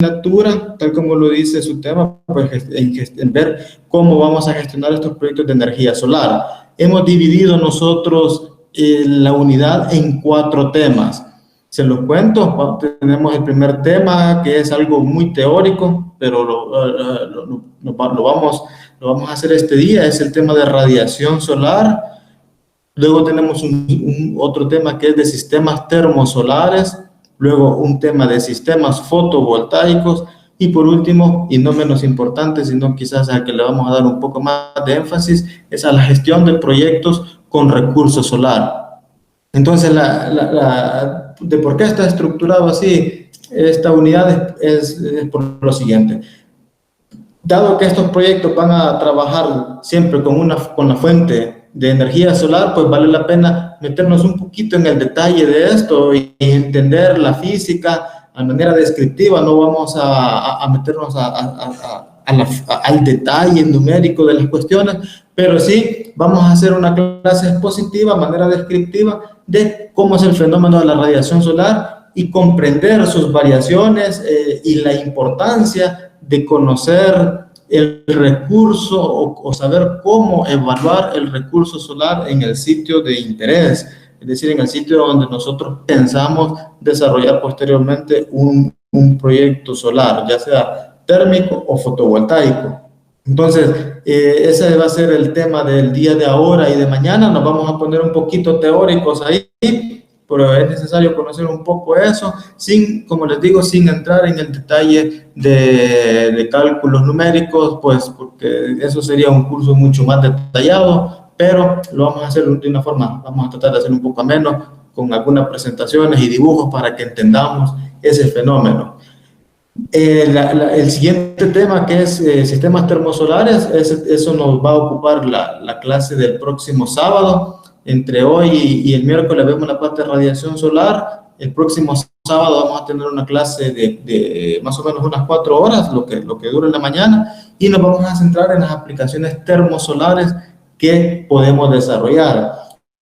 asignatura, tal como lo dice su tema, pues en ver cómo vamos a gestionar estos proyectos de energía solar. Hemos dividido nosotros la unidad en 4 temas. Se los cuento. Tenemos el primer tema, que es algo muy teórico, pero lo vamos a hacer este día. Es el tema de radiación solar. Luego tenemos otro tema que es de sistemas termosolares. Luego un tema de sistemas fotovoltaicos. Y por último, y no menos importante, sino quizás al que le vamos a dar un poco más de énfasis, es a la gestión de proyectos con recurso solar. Entonces, de por qué está estructurado así esta unidad es por lo siguiente. Dado que estos proyectos van a trabajar siempre con la fuente de energía solar, pues vale la pena meternos un poquito en el detalle de esto y entender la física de manera descriptiva. No vamos a meternos al detalle numérico de las cuestiones, pero sí vamos a hacer una clase expositiva, manera descriptiva, de cómo es el fenómeno de la radiación solar y comprender sus variaciones y la importancia de conocer el recurso o saber cómo evaluar el recurso solar en el sitio de interés, es decir, en el sitio donde nosotros pensamos desarrollar posteriormente un proyecto solar, ya sea térmico o fotovoltaico. Entonces, ese va a ser el tema del día de ahora y de mañana. Nos vamos a poner un poquito teóricos ahí, pero es necesario conocer un poco eso, como les digo, sin entrar en el detalle de cálculos numéricos, pues porque eso sería un curso mucho más detallado, pero lo vamos a hacer de una forma, vamos a tratar de hacer un poco menos, con algunas presentaciones y dibujos para que entendamos ese fenómeno. El siguiente tema, que es sistemas termosolares, eso nos va a ocupar la clase del próximo sábado. Entre hoy y el miércoles vemos la parte de radiación solar. El próximo sábado vamos a tener una clase de más o menos unas 4 horas, lo que dura en la mañana, y nos vamos a centrar en las aplicaciones termosolares que podemos desarrollar.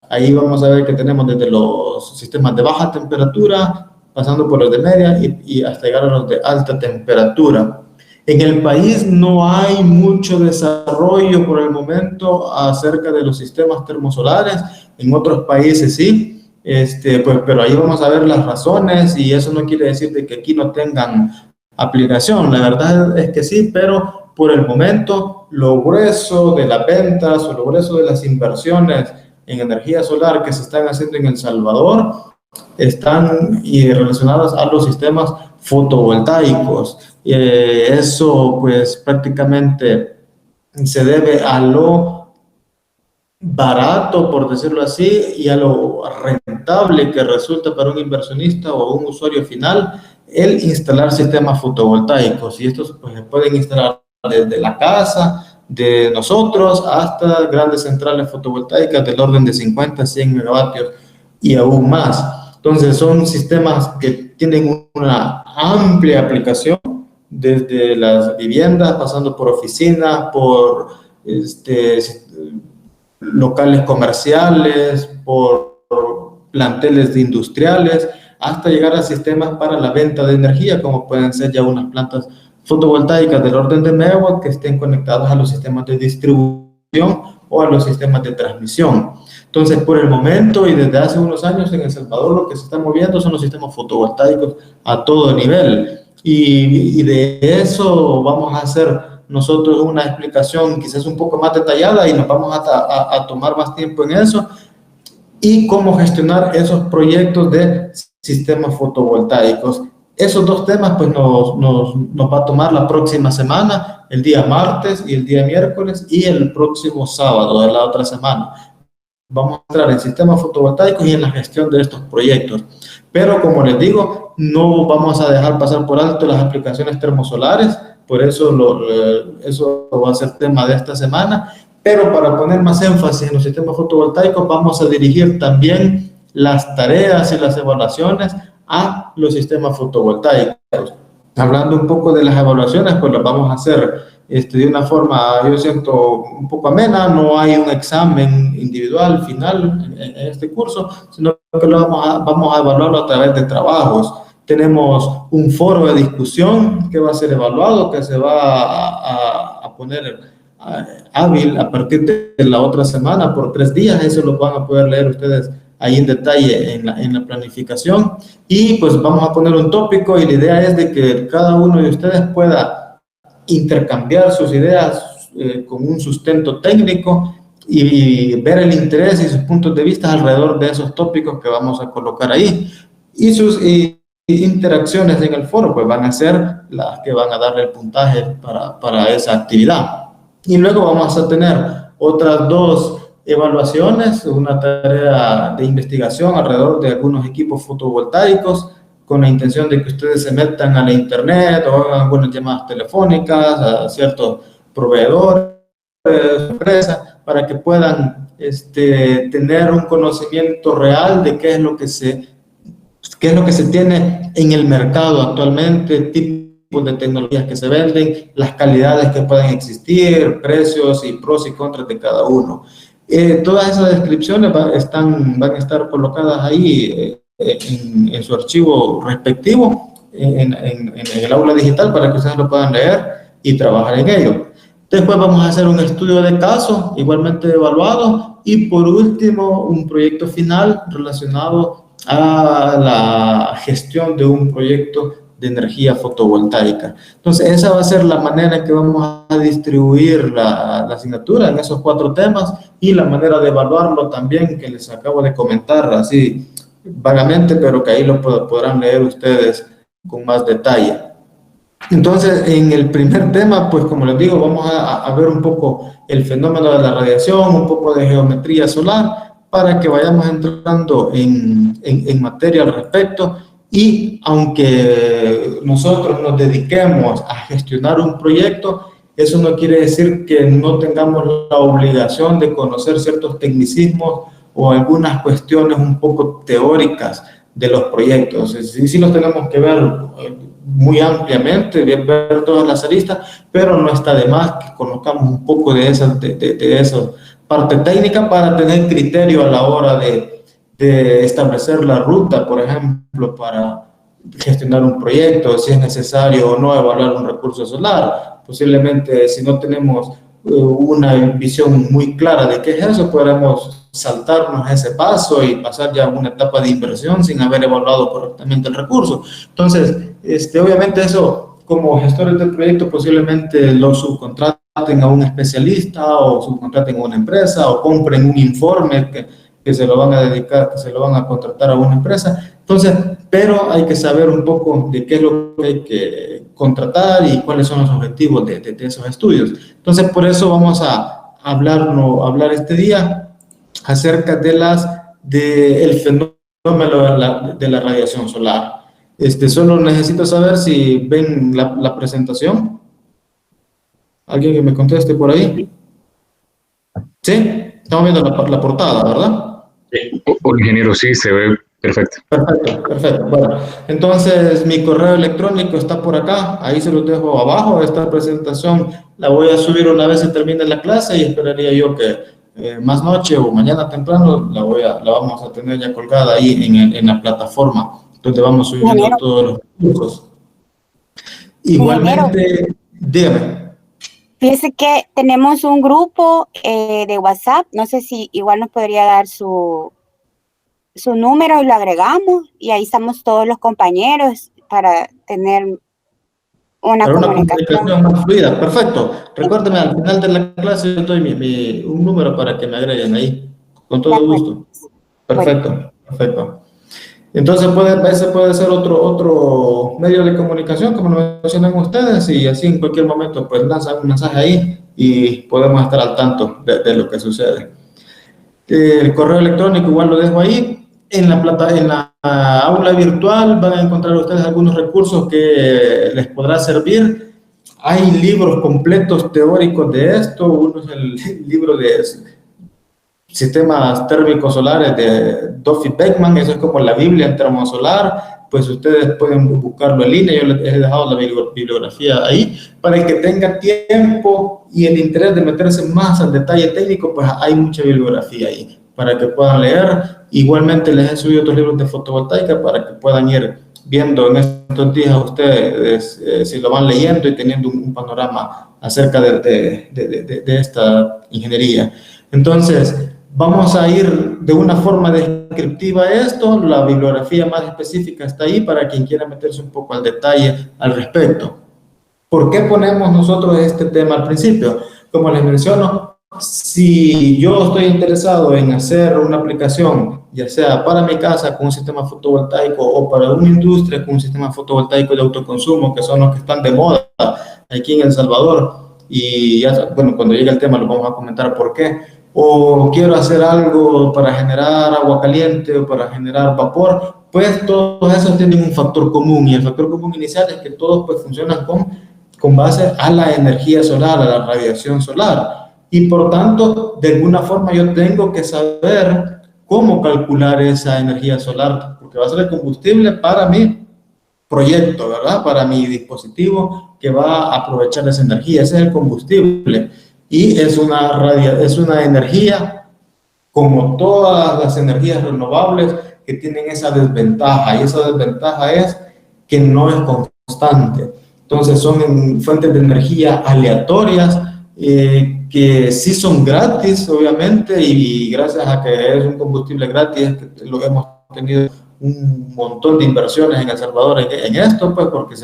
Ahí vamos a ver que tenemos desde los sistemas de baja temperatura, pasando por los de media y hasta llegar a los de alta temperatura. En el país no hay mucho desarrollo por el momento acerca de los sistemas termosolares. En otros países sí, pues, pero ahí vamos a ver las razones, y eso no quiere decir de que aquí no tengan aplicación. La verdad es que sí, pero por el momento lo grueso de las ventas o lo grueso de las inversiones en energía solar que se están haciendo en El Salvador están relacionadas a los sistemas fotovoltaicos. Eso pues prácticamente se debe a lo barato, por decirlo así, y a lo rentable que resulta para un inversionista o un usuario final el instalar sistemas fotovoltaicos. Y estos pues se pueden instalar desde la casa de nosotros hasta grandes centrales fotovoltaicas del orden de 50, 100 megavatios y aún más. Entonces son sistemas que tienen una amplia aplicación, desde las viviendas, pasando por oficinas, por locales comerciales, por planteles industriales, hasta llegar a sistemas para la venta de energía, como pueden ser ya unas plantas fotovoltaicas del orden de megawatt que estén conectadas a los sistemas de distribución o a los sistemas de transmisión. Entonces, por el momento y desde hace unos años en El Salvador, lo que se está moviendo son los sistemas fotovoltaicos a todo nivel. Y de eso vamos a hacer nosotros una explicación quizás un poco más detallada, y nos vamos a tomar más tiempo en eso, y cómo gestionar esos proyectos de sistemas fotovoltaicos. Esos 2 temas pues nos va a tomar la próxima semana, el día martes y el día miércoles, y el próximo sábado de la otra semana. Vamos a entrar en sistemas fotovoltaicos y en la gestión de estos proyectos. Pero como les digo, no vamos a dejar pasar por alto las aplicaciones termosolares, por eso eso va a ser tema de esta semana. Pero para poner más énfasis en los sistemas fotovoltaicos, vamos a dirigir también las tareas y las evaluaciones a los sistemas fotovoltaicos. Hablando un poco de las evaluaciones, pues las vamos a hacer de una forma, yo siento, un poco amena. No hay un examen individual final en este curso, sino que vamos a evaluarlo a través de trabajos. Tenemos un foro de discusión que va a ser evaluado, que se va a poner hábil a partir de la otra semana por 3 días. Eso lo van a poder leer ustedes ahí en detalle en la planificación. Y pues vamos a poner un tópico, y la idea es de que cada uno de ustedes pueda intercambiar sus ideas con un sustento técnico y ver el interés y sus puntos de vista alrededor de esos tópicos que vamos a colocar ahí. Y sus interacciones en el foro pues van a ser las que van a darle el puntaje para esa actividad. Y luego vamos a tener otras 2 evaluaciones, una tarea de investigación alrededor de algunos equipos fotovoltaicos, con la intención de que ustedes se metan a la internet o hagan algunas llamadas telefónicas a ciertos proveedores, empresas, para que puedan tener un conocimiento real de qué es lo que se tiene en el mercado actualmente, tipos de tecnologías que se venden, las calidades que pueden existir, precios y pros y contras de cada uno. Todas esas descripciones van a estar colocadas ahí en su archivo respectivo en el aula digital, para que ustedes lo puedan leer y trabajar en ello. Después vamos a hacer un estudio de caso, igualmente evaluado, y por último un proyecto final relacionado a la gestión de un proyecto de energía fotovoltaica. Entonces, esa va a ser la manera en que vamos a distribuir la asignatura en esos 4 temas, y la manera de evaluarlo también, que les acabo de comentar así vagamente, pero que ahí lo podrán leer ustedes con más detalle. Entonces, en el primer tema, pues como les digo, vamos a ver un poco el fenómeno de la radiación, un poco de geometría solar, para que vayamos entrando en materia al respecto. Y aunque nosotros nos dediquemos a gestionar un proyecto, eso no quiere decir que no tengamos la obligación de conocer ciertos tecnicismos o algunas cuestiones un poco teóricas de los proyectos. Sí los tenemos que ver muy ampliamente, ver todas las aristas, pero no está de más que conozcamos un poco de esa parte técnica, para tener criterio a la hora de establecer la ruta, por ejemplo, para gestionar un proyecto, si es necesario o no evaluar un recurso solar. Posiblemente, si no tenemos una visión muy clara de qué es eso, podremos saltarnos ese paso y pasar ya a una etapa de inversión sin haber evaluado correctamente el recurso. Entonces, obviamente eso, como gestores del proyecto, posiblemente lo subcontraten a un especialista, o subcontraten a una empresa, o compren un informe que se lo van a dedicar, que se lo van a contratar a una empresa. Entonces, pero hay que saber un poco de qué es lo que hay que contratar y cuáles son los objetivos de esos estudios. Entonces, por eso vamos a hablar este día acerca del fenómeno de la radiación solar. Solo necesito saber si ven la presentación. ¿Alguien que me conteste por ahí? ¿Sí? Estamos viendo la portada, ¿verdad? Sí. Ingeniero, sí, se ve perfecto. Perfecto. Bueno, entonces mi correo electrónico está por acá, ahí se los dejo abajo. Esta presentación la voy a subir una vez se termine la clase, y esperaría yo que más noche o mañana temprano la vamos a tener ya colgada ahí en la plataforma, donde vamos subiendo todos los cursos. Igualmente, dígame. Fíjese que tenemos un grupo de WhatsApp, no sé si igual nos podría dar su número y lo agregamos, y ahí estamos todos los compañeros para tener una comunicación más fluida. Perfecto. Recuérdeme, al final de la clase yo doy un número para que me agreguen ahí, con todo gusto. Perfecto. Entonces ese puede ser otro medio de comunicación, como lo mencionan ustedes, y así en cualquier momento pues lanzan un mensaje ahí y podemos estar al tanto de lo que sucede. El correo electrónico igual lo dejo ahí. En la aula virtual van a encontrar ustedes algunos recursos que les podrá servir. Hay libros completos teóricos de esto. Uno es el libro de sistemas térmicos solares de Duffy Beckman, eso es como la Biblia en termosolar. Pues ustedes pueden buscarlo en línea, yo les he dejado la bibliografía ahí. Para el que tenga tiempo y el interés de meterse más al detalle técnico, pues hay mucha bibliografía ahí para que puedan leer. Igualmente les he subido otros libros de fotovoltaica para que puedan ir viendo en estos días ustedes, si lo van leyendo y teniendo un panorama acerca de esta ingeniería. Entonces, vamos a ir de una forma descriptiva a esto, la bibliografía más específica está ahí para quien quiera meterse un poco al detalle al respecto. ¿Por qué ponemos nosotros este tema al principio? Como les menciono, si yo estoy interesado en hacer una aplicación, ya sea para mi casa con un sistema fotovoltaico o para una industria con un sistema fotovoltaico de autoconsumo, que son los que están de moda aquí en El Salvador, y ya, bueno, cuando llegue el tema lo vamos a comentar por qué, o quiero hacer algo para generar agua caliente o para generar vapor, pues todos esos tienen un factor común, y el factor común inicial es que todos pues funcionan con base a la energía solar, a la radiación solar. Y por tanto, de alguna forma yo tengo que saber cómo calcular esa energía solar, porque va a ser el combustible para mi proyecto, ¿verdad? Para mi dispositivo que va a aprovechar esa energía. Ese es el combustible. Y es una energía, como todas las energías renovables, que tienen esa desventaja. Y esa desventaja es que no es constante. Entonces son fuentes de energía aleatorias, que sí son gratis, obviamente, y gracias a que es un combustible gratis, lo hemos tenido un montón de inversiones en El Salvador en esto, pues porque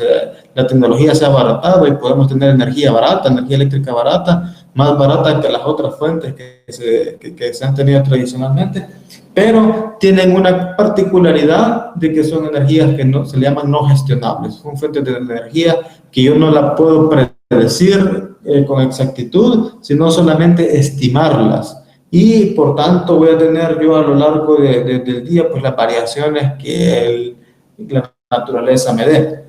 la tecnología se ha abaratado y podemos tener energía barata, energía eléctrica barata, más barata que las otras fuentes que se han tenido tradicionalmente, pero tienen una particularidad de que son energías que se le llaman no gestionables, son fuentes de energía que yo no la puedo predecir con exactitud, sino solamente estimarlas. Y por tanto voy a tener yo a lo largo del día pues las variaciones que la naturaleza me dé.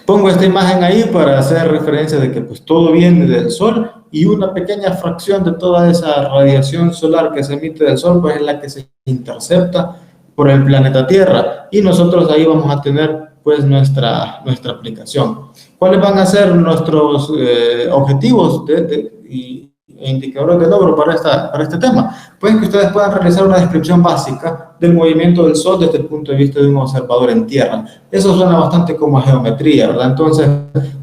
Pongo esta imagen ahí para hacer referencia de que pues todo viene del Sol, y una pequeña fracción de toda esa radiación solar que se emite del Sol pues es la que se intercepta por el planeta Tierra, y nosotros ahí vamos a tener pues nuestra aplicación. ¿Cuáles van a ser nuestros objetivos e indicadores de logro para este tema? Pues que ustedes puedan realizar una descripción básica del movimiento del Sol desde el punto de vista de un observador en Tierra. Eso suena bastante como a geometría, ¿verdad? Entonces,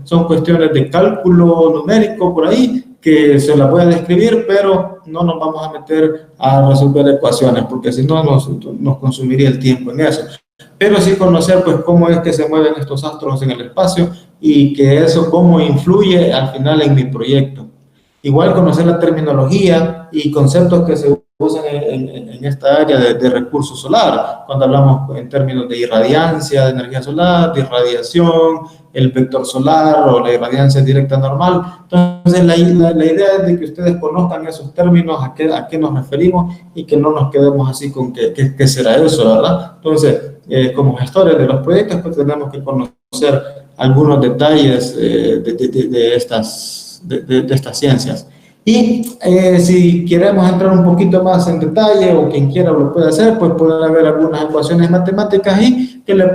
son cuestiones de cálculo numérico por ahí, que se las voy a describir, pero no nos vamos a meter a resolver ecuaciones, porque si no nos consumiría el tiempo en eso. Pero sí conocer pues cómo es que se mueven estos astros en el espacio, y que eso cómo influye al final en mi proyecto. Igual conocer la terminología y conceptos que se usan en esta área de recurso solar, cuando hablamos en términos de irradiancia de energía solar, de irradiación, el vector solar o la irradiancia directa normal. Entonces la idea es de que ustedes conozcan esos términos, a qué nos referimos, y que no nos quedemos así con qué será eso, ¿verdad? Entonces, como gestores de los proyectos, pues tenemos que conocer algunos detalles de estas ciencias. Y si queremos entrar un poquito más en detalle, o quien quiera lo puede hacer, pues pueden haber algunas ecuaciones matemáticas ahí que le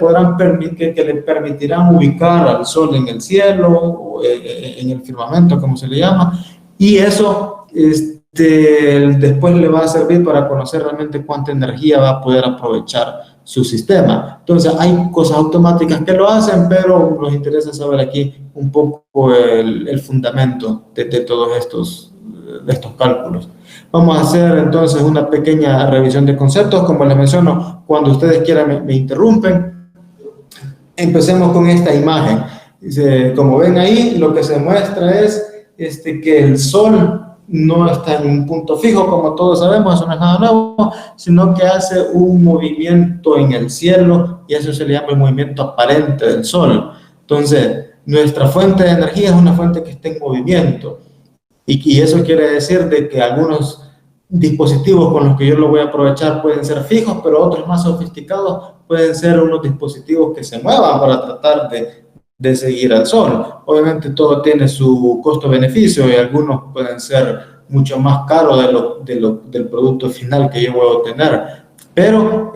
permitirán ubicar al Sol en el cielo, o en el firmamento, como se le llama, y eso después le va a servir para conocer realmente cuánta energía va a poder aprovechar su sistema. Entonces hay cosas automáticas que lo hacen, pero nos interesa saber aquí un poco el fundamento de todos estos cálculos. Vamos a hacer entonces una pequeña revisión de conceptos. Como les menciono, cuando ustedes quieran me interrumpen. Empecemos con esta imagen. Como ven ahí, lo que se muestra es que el Sol no está en un punto fijo, como todos sabemos, eso no es nada nuevo, sino que hace un movimiento en el cielo, y eso se le llama el movimiento aparente del Sol. Entonces, nuestra fuente de energía es una fuente que está en movimiento, y eso quiere decir de que algunos dispositivos con los que yo lo voy a aprovechar pueden ser fijos, pero otros más sofisticados pueden ser unos dispositivos que se muevan para tratar de seguir al Sol. Obviamente todo tiene su costo-beneficio, y algunos pueden ser mucho más caros del producto final que yo voy a obtener. Pero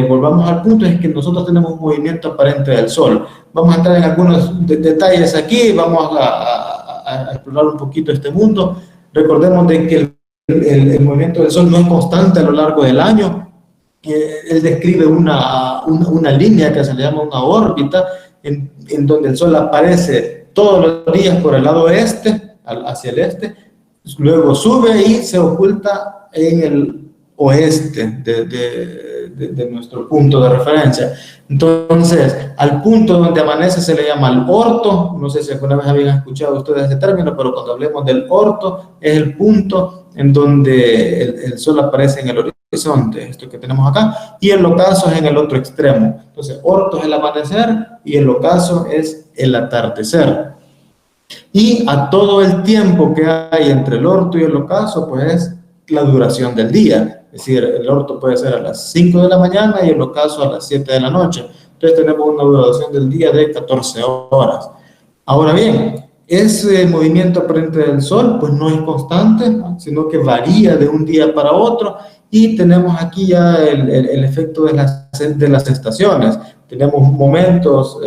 volvamos al punto, es que nosotros tenemos un movimiento aparente del Sol. Vamos a entrar en algunos detalles aquí, vamos a explorar un poquito este mundo. Recordemos de que el movimiento del Sol no es constante a lo largo del año, que él describe una línea que se le llama una órbita, en donde el Sol aparece todos los días por el lado este, hacia el este, luego sube y se oculta en el oeste de nuestro punto de referencia. Entonces, al punto donde amanece se le llama el orto. No sé si alguna vez habían escuchado ustedes ese término, pero cuando hablemos del orto, es el punto en donde el Sol aparece en el horizonte, esto que tenemos acá, y el ocaso es en el otro extremo. Entonces, orto es el amanecer y el ocaso es el atardecer. Y a todo el tiempo que hay entre el orto y el ocaso, pues es la duración del día. Es decir, el orto puede ser a las 5 de la mañana y el ocaso a las 7 de la noche. Entonces tenemos una duración del día de 14 horas. Ahora bien, ese movimiento aparente del Sol pues no es constante, ¿no?, sino que varía de un día para otro, y tenemos aquí ya el efecto de las estaciones. Tenemos momentos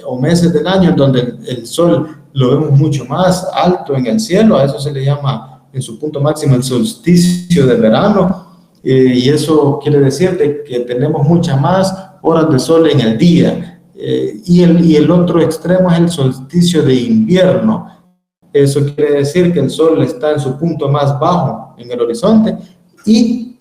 o meses del año en donde el Sol lo vemos mucho más alto en el cielo. A eso se le llama en su punto máximo el solsticio de verano, y eso quiere decir de que tenemos muchas más horas de sol en el día. Y el otro extremo es el solsticio de invierno. Eso quiere decir que el Sol está en su punto más bajo en el horizonte y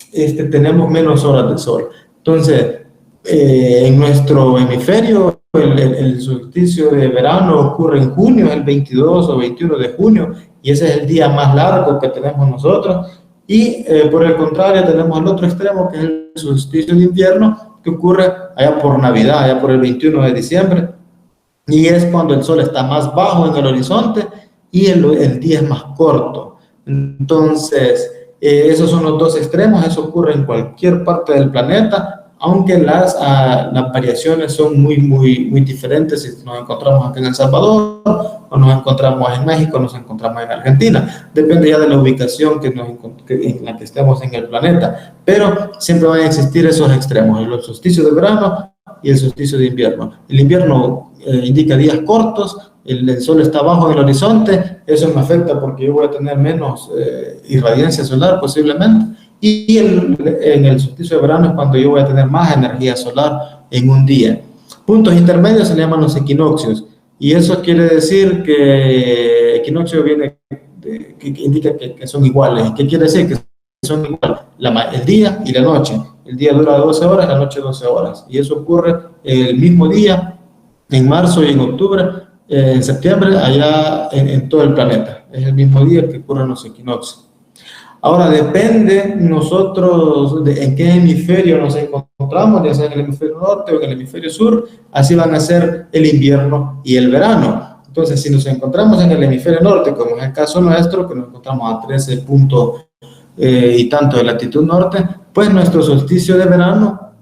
tenemos menos horas de sol. Entonces, en nuestro hemisferio, el solsticio de verano ocurre en junio, el 22 o 21 de junio, y ese es el día más largo que tenemos nosotros. Y por el contrario, tenemos el otro extremo, que es el solsticio de invierno, que ocurre allá por Navidad, allá por el 21 de diciembre, y es cuando el Sol está más bajo en el horizonte y el día es más corto. Entonces, esos son los dos extremos. Eso ocurre en cualquier parte del planeta, aunque las variaciones son muy diferentes si nos encontramos aquí en El Salvador, o nos encontramos en México, nos encontramos en Argentina. Depende ya de la ubicación en la que estemos en el planeta, pero siempre van a existir esos extremos, el solsticio de verano y el solsticio de invierno. El invierno indica días cortos, el Sol está bajo en el horizonte, eso me afecta porque yo voy a tener menos irradiancia solar posiblemente, y en el solsticio de verano es cuando yo voy a tener más energía solar en un día. Puntos intermedios se llaman los equinoccios, y eso quiere decir que equinoccio viene que indica que son iguales. ¿Qué quiere decir? Que son iguales el día y la noche. El día dura 12 horas, la noche 12 horas, y eso ocurre el mismo día en marzo y en octubre, en septiembre, allá en todo el planeta. Es el mismo día que ocurren los equinoccios. Ahora, depende nosotros en qué hemisferio nos encontramos, ya sea en el hemisferio norte o en el hemisferio sur, así van a ser el invierno y el verano. Entonces, si nos encontramos en el hemisferio norte, como es el caso nuestro, que nos encontramos a 13 puntos y tanto de latitud norte, pues nuestro solsticio de verano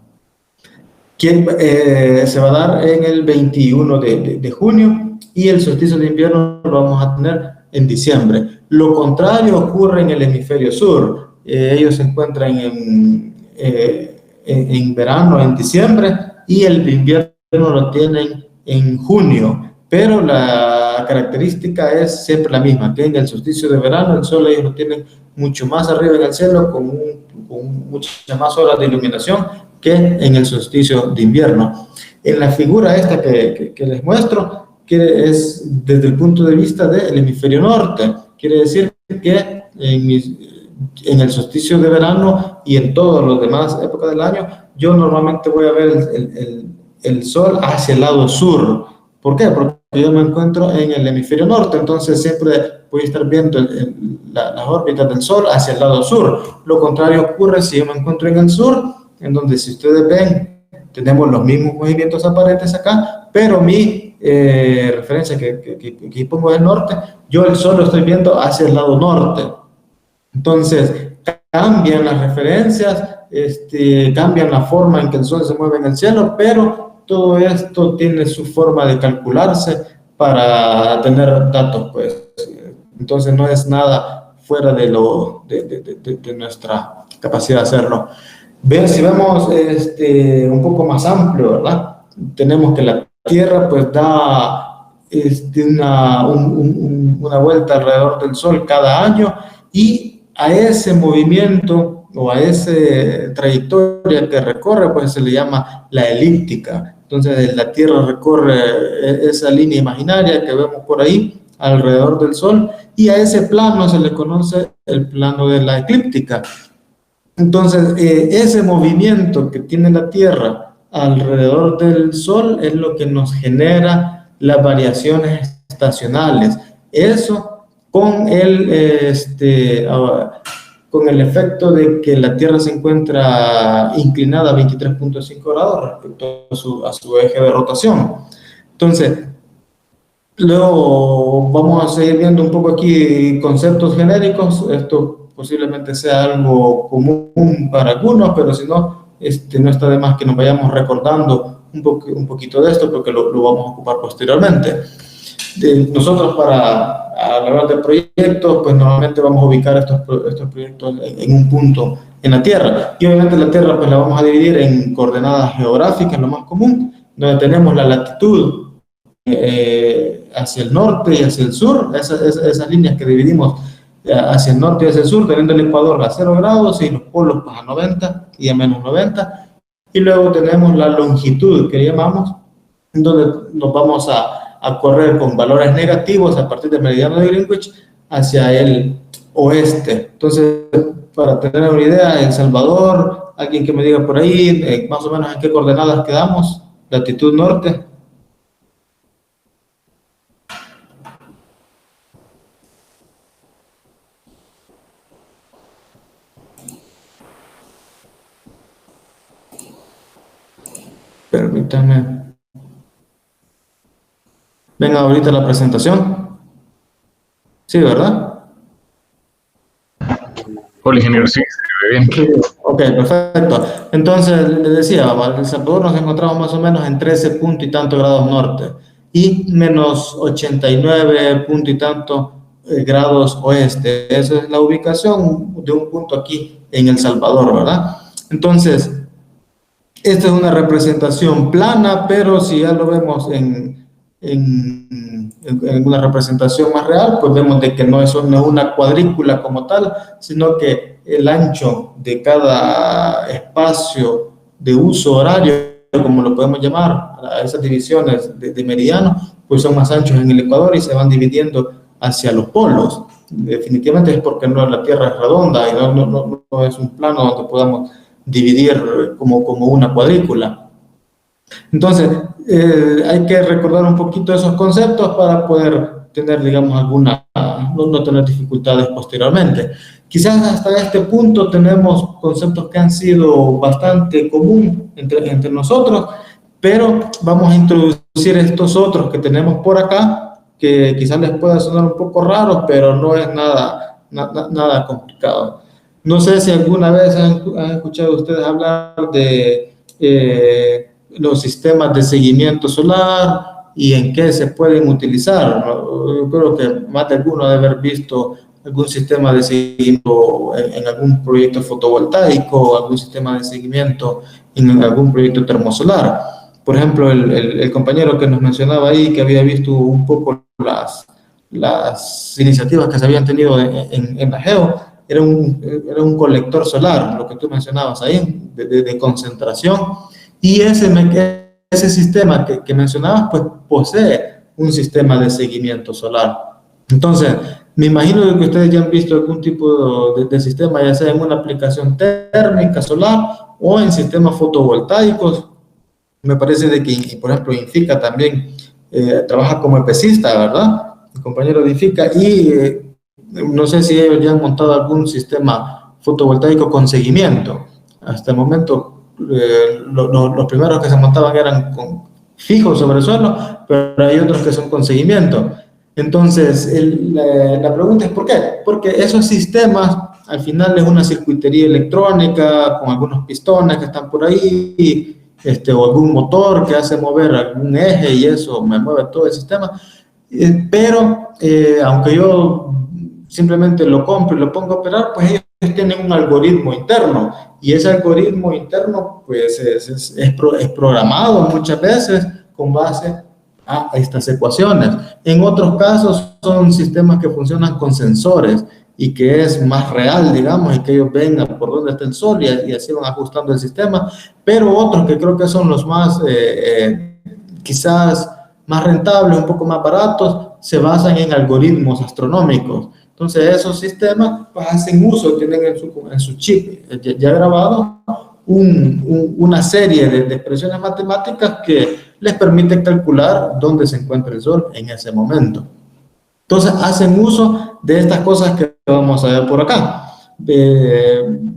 se va a dar en el 21 de junio, y el solsticio de invierno lo vamos a tener en diciembre. Lo contrario ocurre en el hemisferio sur. Ellos se encuentran en verano en diciembre, y el invierno lo tienen en junio, pero la característica es siempre la misma, que en el solsticio de verano el Sol ellos lo tienen mucho más arriba en el cielo, con muchas más horas de iluminación que en el solsticio de invierno. En la figura esta que les muestro, que es desde el punto de vista del hemisferio norte, quiere decir que en el solsticio de verano y en todas las demás épocas del año, yo normalmente voy a ver el Sol hacia el lado sur. ¿Por qué? Porque yo me encuentro en el hemisferio norte, entonces siempre voy a estar viendo las órbitas del Sol hacia el lado sur. Lo contrario ocurre si yo me encuentro en el sur, en donde, si ustedes ven, tenemos los mismos movimientos aparentes acá, pero mi referencia que pongo del norte, yo el Sol lo estoy viendo hacia el lado norte. Entonces, cambian las referencias, cambian la forma en que el Sol se mueve en el cielo, pero todo esto tiene su forma de calcularse para tener datos, pues. Entonces, no es nada fuera de nuestra capacidad de hacerlo. Si vemos un poco más amplio, ¿verdad? Tenemos que la Tierra pues da una vuelta alrededor del Sol cada año, y a ese movimiento o a esa trayectoria que recorre, pues se le llama la elíptica. Entonces la Tierra recorre esa línea imaginaria que vemos por ahí alrededor del Sol, y a ese plano se le conoce el plano de la eclíptica. Entonces ese movimiento que tiene la Tierra alrededor del Sol es lo que nos genera las variaciones estacionales. Eso con con el efecto de que la Tierra se encuentra inclinada a 23.5 grados respecto a su eje de rotación. Entonces, luego vamos a seguir viendo un poco aquí conceptos genéricos. Esto posiblemente sea algo común para algunos, pero si no, no está de más que nos vayamos recordando un poquito de esto, porque lo vamos a ocupar posteriormente. Nosotros para hablar de proyectos, pues normalmente vamos a ubicar estos proyectos en un punto en la Tierra, y obviamente la Tierra pues la vamos a dividir en coordenadas geográficas, lo más común, donde tenemos la latitud hacia el norte y hacia el sur, esas líneas que dividimos hacia el norte y hacia el sur, teniendo el ecuador a 0 grados y los polos pues, a 90 y a menos 90, y luego tenemos la longitud que llamamos, donde nos vamos a correr con valores negativos a partir del meridiano de Greenwich hacia el oeste. Entonces, para tener una idea, El Salvador, alguien que me diga por ahí, más o menos en qué coordenadas quedamos, latitud norte. Permítanme. Venga ahorita la presentación. Sí, ¿verdad? Hola, ingeniero, sí, se ve bien. Sí. Ok, perfecto. Entonces, les decía, El Salvador nos encontramos más o menos en 13 punto y tanto grados norte y menos 89 punto y tanto grados oeste. Esa es la ubicación de un punto aquí en El Salvador, ¿verdad? Entonces, esta es una representación plana, pero si ya lo vemos en una representación más real, pues vemos de que no es una cuadrícula como tal, sino que el ancho de cada espacio de uso horario, como lo podemos llamar, a esas divisiones de meridiano, pues son más anchos en el ecuador y se van dividiendo hacia los polos. Definitivamente es porque la Tierra es redonda y no es un plano donde podamos dividir como una cuadrícula. Entonces, hay que recordar un poquito esos conceptos para poder tener, digamos, no tener dificultades posteriormente. Quizás hasta este punto tenemos conceptos que han sido bastante común entre nosotros, pero vamos a introducir estos otros que tenemos por acá, que quizás les pueda sonar un poco raros, pero no es nada complicado. No sé si alguna vez han escuchado ustedes hablar de los sistemas de seguimiento solar y en qué se pueden utilizar. Yo creo que más de alguno debe haber visto algún sistema de seguimiento en algún proyecto fotovoltaico, algún sistema de seguimiento en algún proyecto termosolar. Por ejemplo, el compañero que nos mencionaba ahí, que había visto un poco las iniciativas que se habían tenido en la GEO, era un colector solar, lo que tú mencionabas ahí, de concentración. Y ese sistema que mencionabas, pues posee un sistema de seguimiento solar. Entonces, me imagino que ustedes ya han visto algún tipo de sistema, ya sea en una aplicación térmica solar o en sistemas fotovoltaicos. Me parece de que, por ejemplo, Infica también trabaja como EPCista, ¿verdad? El compañero de Infica, y no sé si ellos ya han montado algún sistema fotovoltaico con seguimiento. Hasta el momento, los primeros que se montaban eran fijos sobre el suelo, pero hay otros que son con seguimiento. Entonces, la pregunta es ¿por qué? Porque esos sistemas al final es una circuitería electrónica con algunos pistones que están por ahí, o algún motor que hace mover algún eje y eso me mueve todo el sistema. Pero aunque yo simplemente lo compro y lo pongo a operar, pues ellos tienen un algoritmo interno, y ese algoritmo interno pues es programado muchas veces con base a estas ecuaciones. En otros casos son sistemas que funcionan con sensores, y que es más real, digamos, y que ellos vengan por donde está el sol y así van ajustando el sistema, pero otros que creo que son los más, quizás más rentables, un poco más baratos, se basan en algoritmos astronómicos. Entonces esos sistemas pues, hacen uso, tienen en su chip ya grabado una serie de expresiones matemáticas que les permiten calcular dónde se encuentra el sol en ese momento. Entonces hacen uso de estas cosas que vamos a ver por acá.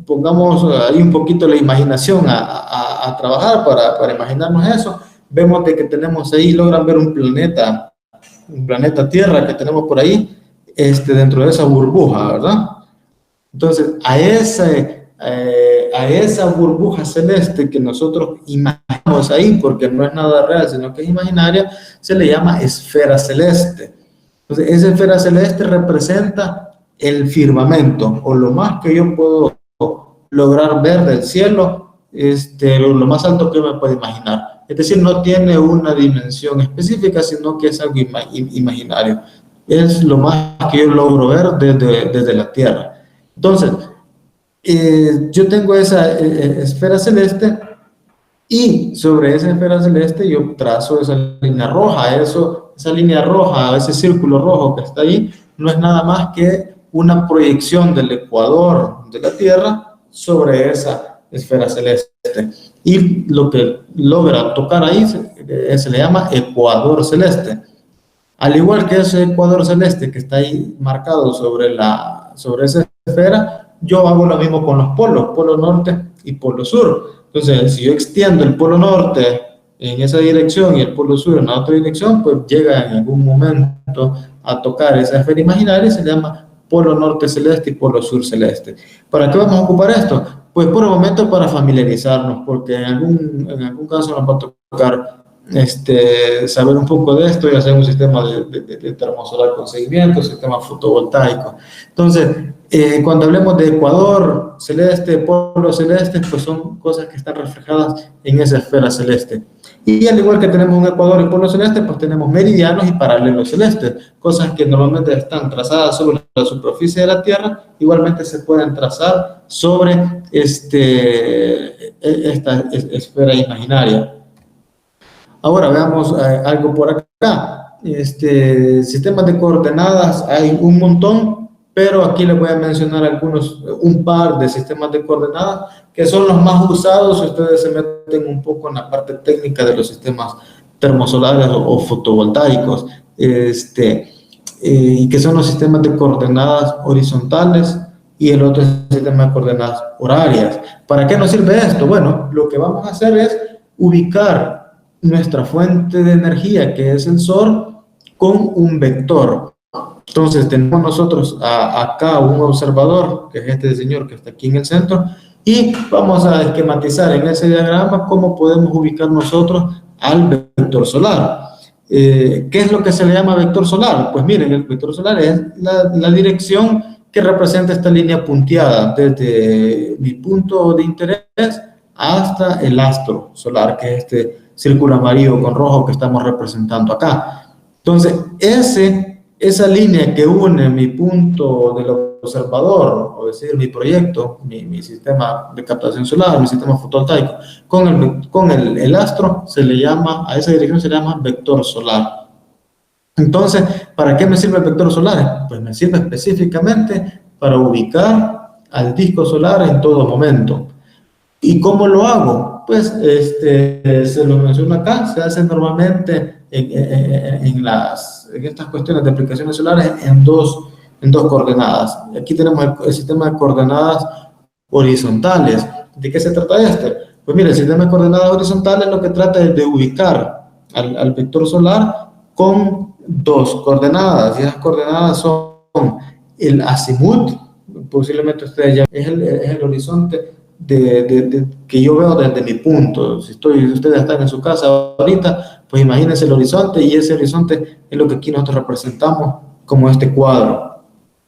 Pongamos ahí un poquito la imaginación a trabajar para imaginarnos eso. Vemos de que tenemos ahí, logran ver un planeta Tierra que tenemos por ahí, dentro de esa burbuja, ¿verdad? Entonces, a esa burbuja celeste que nosotros imaginamos ahí, porque no es nada real, sino que es imaginaria, se le llama esfera celeste. Entonces, esa esfera celeste representa el firmamento, o lo más que yo puedo lograr ver del cielo, lo más alto que me puedo imaginar. Es decir, no tiene una dimensión específica, sino que es algo imaginario. Es lo más que yo logro ver desde la Tierra. Entonces, yo tengo esa esfera celeste y sobre esa esfera celeste yo trazo esa línea roja. Esa línea roja, ese círculo rojo que está ahí, no es nada más que una proyección del ecuador de la Tierra sobre esa esfera celeste. Y lo que logra tocar ahí se le llama ecuador celeste. Al igual que ese ecuador celeste que está ahí marcado sobre esa esfera, yo hago lo mismo con los polos, polo norte y polo sur. Entonces, si yo extiendo el polo norte en esa dirección y el polo sur en la otra dirección, pues llega en algún momento a tocar esa esfera imaginaria y se llama polo norte celeste y polo sur celeste. ¿Para qué vamos a ocupar esto? Pues por el momento para familiarizarnos, porque en algún caso nos va a tocar saber un poco de esto y hacer un sistema de termosolar con seguimiento, sistema fotovoltaico. Entonces, cuando hablemos de ecuador celeste, polo celeste, pues son cosas que están reflejadas en esa esfera celeste. Y al igual que tenemos un ecuador y polo celeste, pues tenemos meridianos y paralelos celestes, cosas que normalmente están trazadas sobre la superficie de la Tierra, igualmente se pueden trazar sobre esta esfera imaginaria. Ahora veamos algo por acá. Sistemas de coordenadas hay un montón, pero aquí les voy a mencionar un par de sistemas de coordenadas que son los más usados si ustedes se meten un poco en la parte técnica de los sistemas termosolares o fotovoltaicos, y que son los sistemas de coordenadas horizontales y el otro es el sistema de coordenadas horarias. ¿Para qué nos sirve esto? Bueno, lo que vamos a hacer es ubicar nuestra fuente de energía, que es el sol, con un vector. Entonces tenemos nosotros acá un observador, que es este señor que está aquí en el centro, y vamos a esquematizar en ese diagrama cómo podemos ubicar nosotros al vector solar. ¿Qué es lo que se le llama vector solar? Pues miren, el vector solar es la dirección que representa esta línea punteada desde mi punto de interés hasta el astro solar, que es este círculo amarillo con rojo que estamos representando acá. Entonces, esa línea que une mi punto del observador, o decir, mi proyecto, mi sistema de captación solar, mi sistema fotovoltaico, con el astro, a esa dirección se le llama vector solar. Entonces, ¿para qué me sirve el vector solar? Pues me sirve específicamente para ubicar al disco solar en todo momento. ¿Y cómo lo hago? Pues se lo menciono acá, se hace normalmente en estas cuestiones de aplicaciones solares en dos coordenadas. Aquí tenemos el sistema de coordenadas horizontales. ¿De qué se trata Pues mira, el sistema de coordenadas horizontales lo que trata es de ubicar al vector solar con dos coordenadas, y esas coordenadas son el azimut, posiblemente ustedes ya es el horizonte que yo veo desde mi punto. Si ustedes están en su casa ahorita, pues imagínense el horizonte, y ese horizonte es lo que aquí nosotros representamos como este cuadro.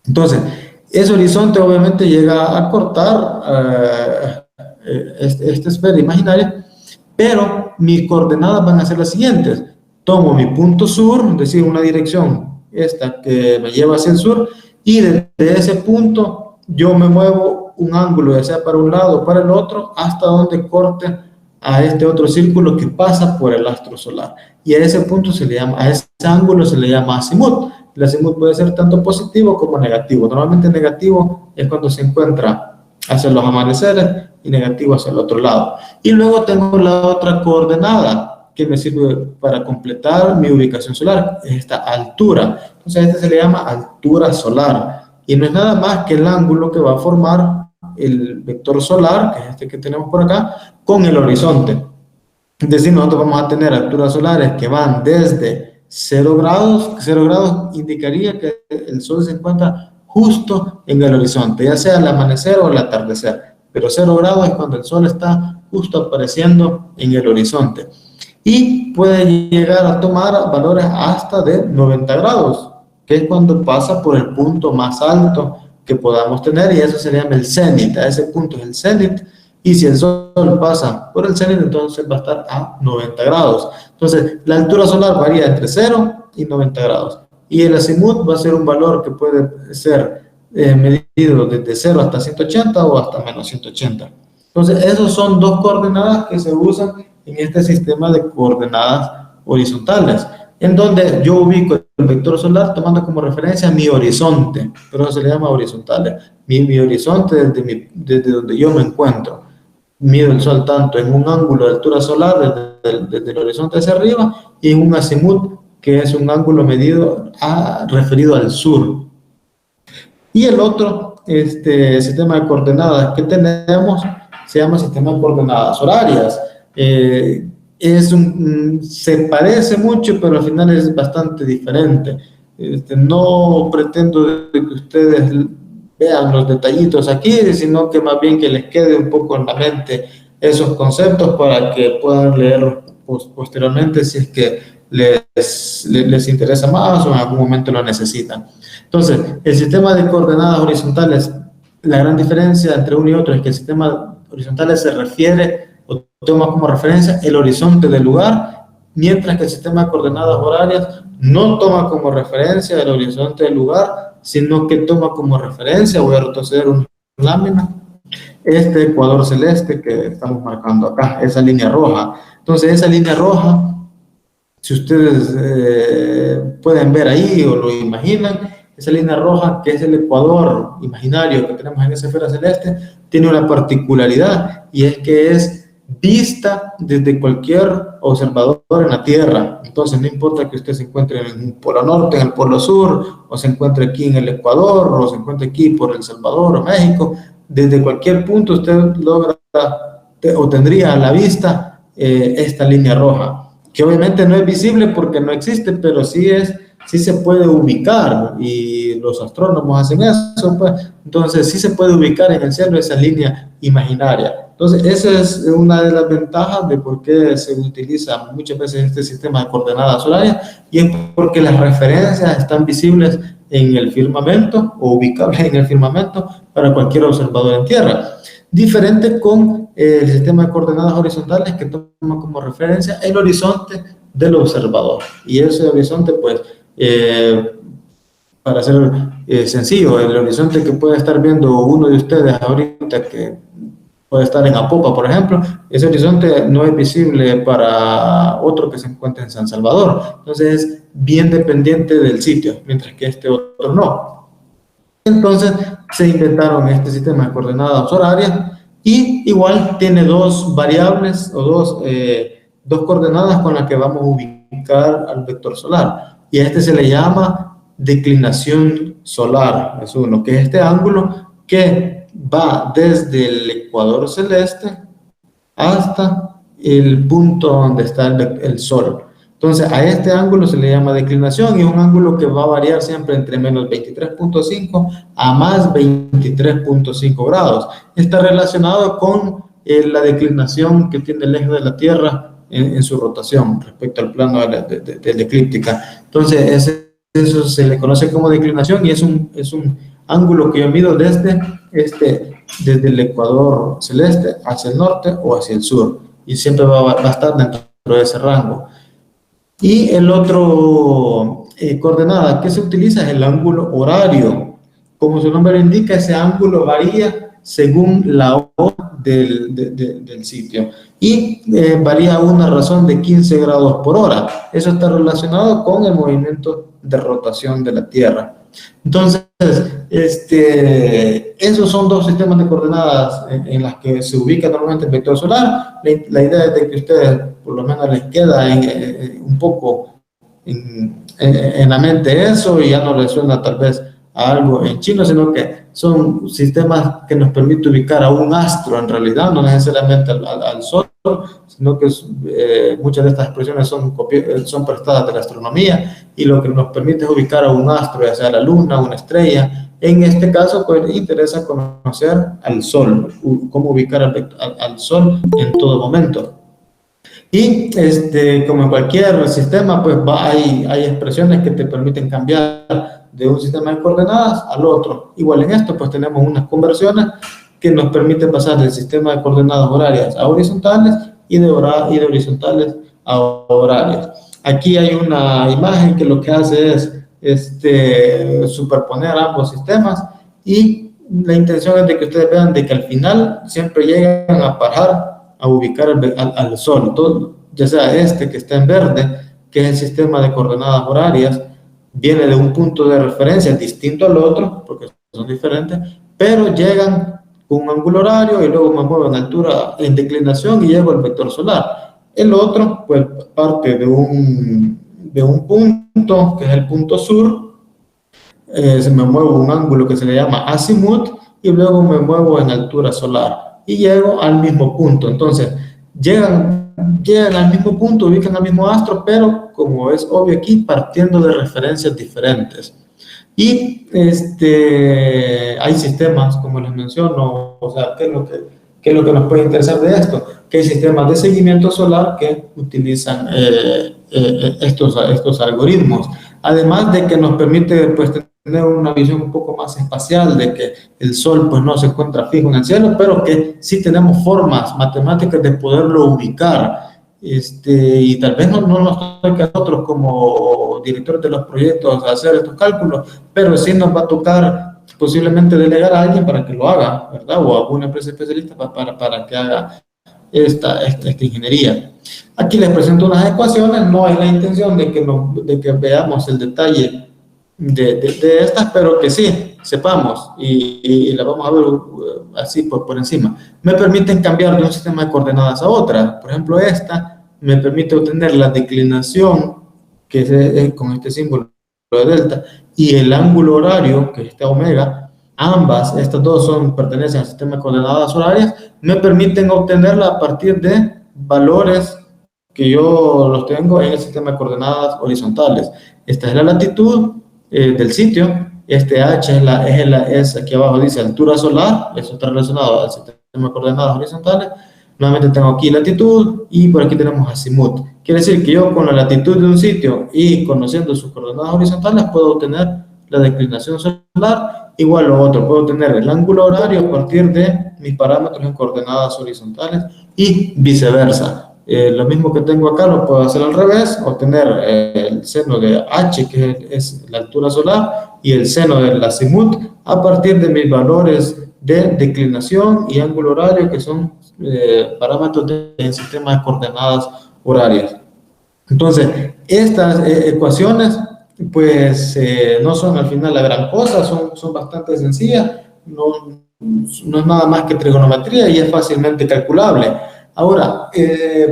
Entonces, ese horizonte obviamente llega a cortar esta esfera imaginaria, pero mis coordenadas van a ser las siguientes. Tomo mi punto sur, es decir, una dirección esta que me lleva hacia el sur, y desde ese punto yo me muevo un ángulo, ya sea para un lado o para el otro, hasta donde corte a este otro círculo que pasa por el astro solar. Y a ese punto se le llama, a ese ángulo se le llama azimut. El azimut puede ser tanto positivo como negativo. Normalmente negativo es cuando se encuentra hacia los amaneceres y negativo hacia el otro lado. Y luego tengo la otra coordenada que me sirve para completar mi ubicación solar, es esta altura. Entonces este se le llama altura solar. Y no es nada más que el ángulo que va a formar el vector solar, que es este que tenemos por acá, con el horizonte. Es decir, nosotros vamos a tener alturas solares que van desde 0 grados. 0 grados indicaría que el sol se encuentra justo en el horizonte, ya sea al amanecer o al atardecer. Pero 0 grados es cuando el sol está justo apareciendo en el horizonte. Y puede llegar a tomar valores hasta de 90 grados, que es cuando pasa por el punto más alto que podamos tener, y eso se llama el cenit. A ese punto es el cenit, y si el sol pasa por el cenit, entonces va a estar a 90 grados. Entonces, la altura solar varía entre 0 y 90 grados, y el azimut va a ser un valor que puede ser medido desde 0 hasta 180 o hasta menos 180. Entonces, esos son dos coordenadas que se usan en este sistema de coordenadas horizontales, en donde yo ubico el vector solar tomando como referencia mi horizonte, pero eso se le llama horizontales. Mi horizonte desde donde yo me encuentro. Mido el sol tanto en un ángulo de altura solar desde el horizonte hacia arriba, y en un azimut, que es un ángulo medido referido al sur. Y el otro sistema de coordenadas que tenemos se llama sistema de coordenadas horarias. Se parece mucho, pero al final es bastante diferente. No pretendo que ustedes vean los detallitos aquí, sino que más bien que les quede un poco en la mente esos conceptos para que puedan leerlos posteriormente si es que les interesa más o en algún momento lo necesitan. Entonces, el sistema de coordenadas horizontales, la gran diferencia entre uno y otro es que el sistema horizontales se refiere o toma como referencia el horizonte del lugar, mientras que el sistema de coordenadas horarias no toma como referencia el horizonte del lugar, sino que toma como referencia, voy a retroceder una lámina, este ecuador celeste que estamos marcando acá, esa línea roja. Entonces, esa línea roja, si ustedes pueden ver ahí o lo imaginan, esa línea roja, que es el ecuador imaginario que tenemos en esa esfera celeste, tiene una particularidad, y es que es vista desde cualquier observador en la Tierra. Entonces, no importa que usted se encuentre en el polo norte, en el polo sur, o se encuentre aquí en el Ecuador, o se encuentre aquí por El Salvador o México, desde cualquier punto usted logra o tendría a la vista esta línea roja, que obviamente no es visible porque no existe, pero sí se puede ubicar, y los astrónomos hacen eso, pues. Entonces sí se puede ubicar en el cielo esa línea imaginaria. Entonces esa es una de las ventajas de por qué se utiliza muchas veces este sistema de coordenadas horarias, y es porque las referencias están visibles en el firmamento o ubicables en el firmamento para cualquier observador en tierra. Diferente con el sistema de coordenadas horizontales, que toma como referencia el horizonte del observador, y ese horizonte, pues, para ser sencillo, el horizonte que puede estar viendo uno de ustedes ahorita, que puede estar en Apopa, por ejemplo, ese horizonte no es visible para otro que se encuentre en San Salvador. Entonces es bien dependiente del sitio, mientras que este otro no. Entonces se inventaron este sistema de coordenadas horarias, y igual tiene dos variables o dos coordenadas con las que vamos a ubicar al vector solar, y a este se le llama declinación solar. Es uno, que es este ángulo que va desde el ecuador celeste hasta el punto donde está el sol. Entonces, a este ángulo se le llama declinación, y es un ángulo que va a variar siempre entre menos 23.5 a más 23.5 grados. Está relacionado con la declinación que tiene el eje de la Tierra en su rotación respecto al plano de la eclíptica. Entonces, eso se le conoce como declinación, y es un ángulo que yo mido desde el ecuador celeste hacia el norte o hacia el sur, y siempre va a estar dentro de ese rango. Y el otro coordenada que se utiliza es el ángulo horario, como su nombre lo indica, ese ángulo varía según la hora del sitio y varía a una razón de 15 grados por hora. Eso está relacionado con el movimiento de rotación de la Tierra. Entonces, esos son dos sistemas de coordenadas en las que se ubica normalmente el vector solar. La idea es de que a ustedes por lo menos les queda un poco en la mente eso y ya no les suena tal vez a algo en chino, sino que son sistemas que nos permiten ubicar a un astro en realidad, no necesariamente al Sol, sino que muchas de estas expresiones son prestadas de la astronomía y lo que nos permite es ubicar a un astro, ya sea la Luna, una estrella. En este caso, pues interesa conocer al Sol, cómo ubicar al Sol en todo momento. Y como en cualquier sistema, pues hay expresiones que te permiten cambiar de un sistema de coordenadas al otro. Igual en esto, pues tenemos unas conversiones que nos permiten pasar del sistema de coordenadas horarias a horizontales y de horizontales a horarias. Aquí hay una imagen que lo que hace es superponer ambos sistemas y la intención es de que ustedes vean de que al final siempre llegan a parar a ubicar al Sol, todo, ya sea que está en verde, que es el sistema de coordenadas horarias, viene de un punto de referencia distinto al otro, porque son diferentes, pero llegan con un ángulo horario y luego me muevo en altura, en declinación y llego al vector solar. El otro, pues, parte de un punto, que es el punto sur, se me muevo un ángulo que se le llama azimut y luego me muevo en altura solar y llego al mismo punto. Entonces, llegan al mismo punto, ubican al mismo astro, pero como es obvio aquí, partiendo de referencias diferentes. Y hay sistemas, como les menciono, o sea, ¿qué es lo que nos puede interesar de esto? Que hay sistemas de seguimiento solar que utilizan estos algoritmos. Además de que nos permite, pues, tener una visión un poco más espacial de que el Sol, pues, no se encuentra fijo en el cielo, pero que sí tenemos formas matemáticas de poderlo ubicar. Y tal vez no nos toque a nosotros como directores de los proyectos hacer estos cálculos, pero sí nos va a tocar posiblemente delegar a alguien para que lo haga, ¿verdad? O a alguna empresa especialista para que haga esta ingeniería. Aquí les presento unas ecuaciones, no es la intención de que veamos el detalle de estas, pero que sí sepamos y la vamos a ver así por encima. Me permiten cambiar de un sistema de coordenadas a otra. Por ejemplo, esta me permite obtener la declinación, que es con este símbolo de delta, y el ángulo horario, que es este omega. Estas dos pertenecen al sistema de coordenadas horarias, me permiten obtenerla a partir de valores que yo los tengo en el sistema de coordenadas horizontales. Esta es la latitud del sitio, H es aquí abajo dice altura solar, eso está relacionado al sistema de coordenadas horizontales. Nuevamente tengo aquí latitud y por aquí tenemos azimut. Quiere decir que yo con la latitud de un sitio y conociendo sus coordenadas horizontales puedo obtener la declinación solar igual a otro. Puedo obtener el ángulo horario a partir de mis parámetros en coordenadas horizontales y viceversa. Lo mismo que tengo acá lo puedo hacer al revés, obtener el seno de H, que es la altura solar, y el seno del azimut a partir de mis valores de declinación y ángulo horario, que son parámetros del sistema de coordenadas horarias. Entonces, estas ecuaciones, pues, no son al final la gran cosa, son bastante sencillas, no es nada más que trigonometría y es fácilmente calculable. Ahora,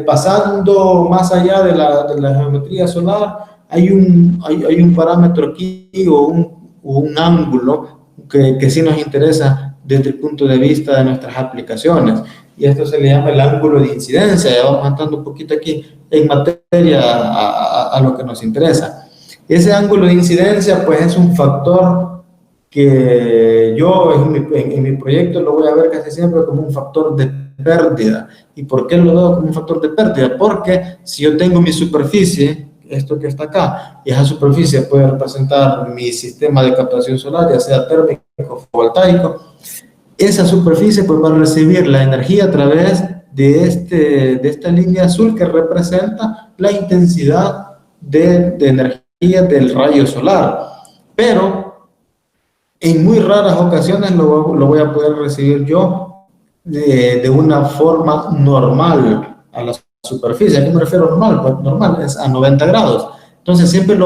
pasando más allá de la geometría solar, hay un parámetro aquí o un ángulo que sí nos interesa desde el punto de vista de nuestras aplicaciones, y esto se le llama el ángulo de incidencia. Ya vamos entrando un poquito aquí en materia a lo que nos interesa. Ese ángulo de incidencia, pues, es un factor que yo en mi proyecto lo voy a ver casi siempre como un factor de pérdida. ¿Y por qué lo veo como un factor de pérdida? Porque si yo tengo mi superficie, esto que está acá, y esa superficie puede representar mi sistema de captación solar, ya sea térmico o fotovoltaico, esa superficie, pues, va a recibir la energía a través de esta línea azul que representa la intensidad de energía del rayo solar. Pero En muy raras ocasiones lo voy a poder recibir yo de una forma normal a la superficie. ¿A qué me refiero normal? Pues normal, es a 90 grados. Entonces siempre el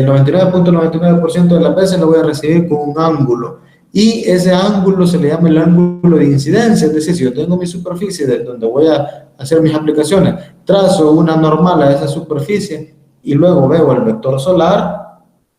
99.99% de las veces lo voy a recibir con un ángulo. Y ese ángulo se le llama el ángulo de incidencia. Es decir, si yo tengo mi superficie donde voy a hacer mis aplicaciones, trazo una normal a esa superficie y luego veo el vector solar,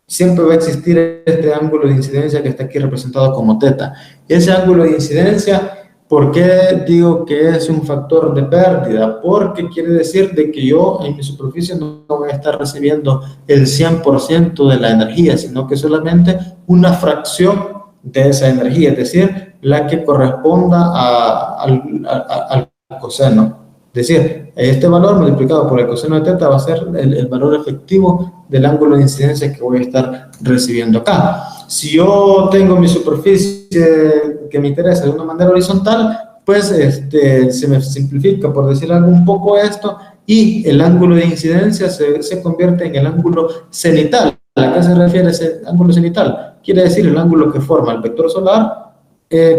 siempre va a existir este ángulo de incidencia que está aquí representado como teta. Ese ángulo de incidencia, ¿por qué digo que es un factor de pérdida? Porque quiere decir de que yo en mi superficie no voy a estar recibiendo el 100% de la energía, sino que solamente una fracción de esa energía, es decir, la que corresponda al coseno. Es decir, este valor multiplicado por el coseno de teta va a ser el valor efectivo del ángulo de incidencia que voy a estar recibiendo acá. Si yo tengo mi superficie que me interesa de una manera horizontal, pues se me simplifica, por decir algo, un poco esto, y el ángulo de incidencia se convierte en el ángulo cenital. ¿A qué se refiere ese ángulo cenital? Quiere decir el ángulo que forma el vector solar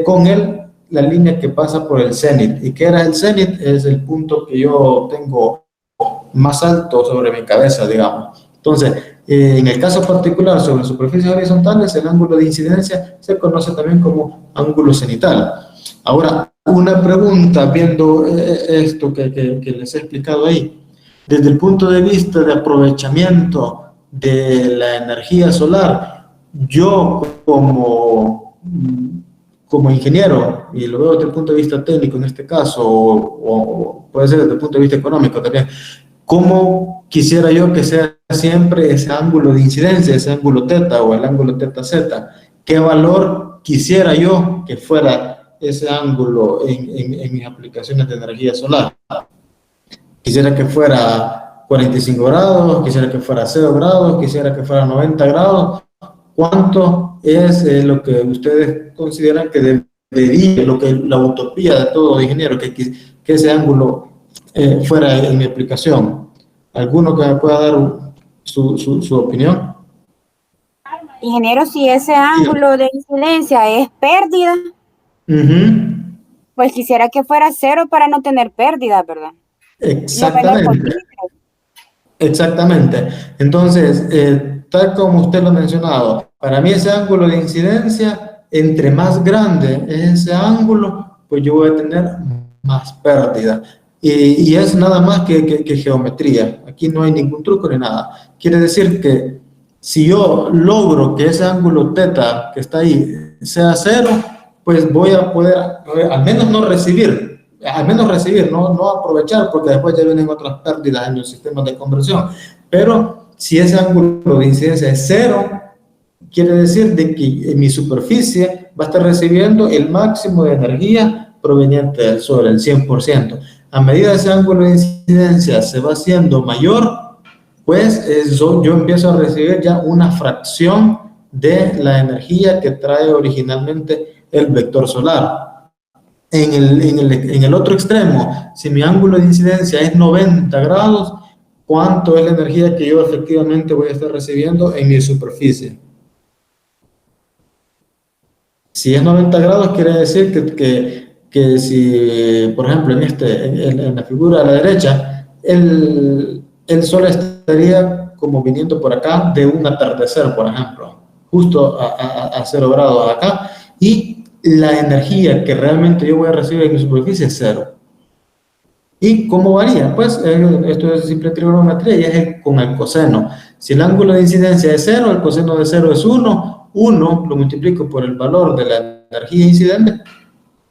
con la línea que pasa por el cenit. ¿Y qué era el cenit? Es el punto que yo tengo más alto sobre mi cabeza, digamos. Entonces, en el caso particular sobre superficies horizontales, el ángulo de incidencia se conoce también como ángulo cenital. Ahora, una pregunta viendo esto que les he explicado ahí. Desde el punto de vista de aprovechamiento de la energía solar, yo como ingeniero, y lo veo desde el punto de vista técnico en este caso, o puede ser desde el punto de vista económico también, ¿cómo quisiera yo que sea siempre ese ángulo de incidencia, ese ángulo teta o el ángulo teta z? ¿Qué valor quisiera yo que fuera ese ángulo en mis aplicaciones de energía solar? Quisiera que fuera 45 grados, quisiera que fuera 0 grados, quisiera que fuera 90 grados. ¿Cuánto es lo que ustedes consideran que debería, lo que la utopía de todo ingeniero, que ese ángulo fuera en mi aplicación? ¿Alguno que me pueda dar su opinión? Ingeniero, si ese ángulo de incidencia es pérdida, pues quisiera que fuera 0 para no tener pérdida, ¿verdad? Exactamente. Exactamente. Entonces, tal como usted lo ha mencionado, para mí ese ángulo de incidencia, entre más grande es ese ángulo, pues yo voy a tener más pérdida. Y es nada más que geometría. Aquí no hay ningún truco ni nada. Quiere decir que si yo logro que ese ángulo teta que está ahí sea 0, pues voy a poder al menos no recibir, no aprovechar, porque después ya vienen otras pérdidas en los sistemas de conversión. Pero si ese ángulo de incidencia es 0, quiere decir de que mi superficie va a estar recibiendo el máximo de energía proveniente del sol, el 100%. A medida que ese ángulo de incidencia se va haciendo mayor, pues yo empiezo a recibir ya una fracción de la energía que trae originalmente el vector solar. En el otro extremo, si mi ángulo de incidencia es 90 grados, ¿cuánto es la energía que yo efectivamente voy a estar recibiendo en mi superficie? Si es 90 grados, quiere decir que si, por ejemplo, en la figura a la derecha, el sol estaría como viniendo por acá de un atardecer, por ejemplo, justo a 0 grados acá, y la energía que realmente yo voy a recibir en mi superficie es 0. ¿Y cómo varía? Pues esto es simple trigonometría y es con el coseno. Si el ángulo de incidencia es 0, el coseno de 0 es 1, 1 lo multiplico por el valor de la energía incidente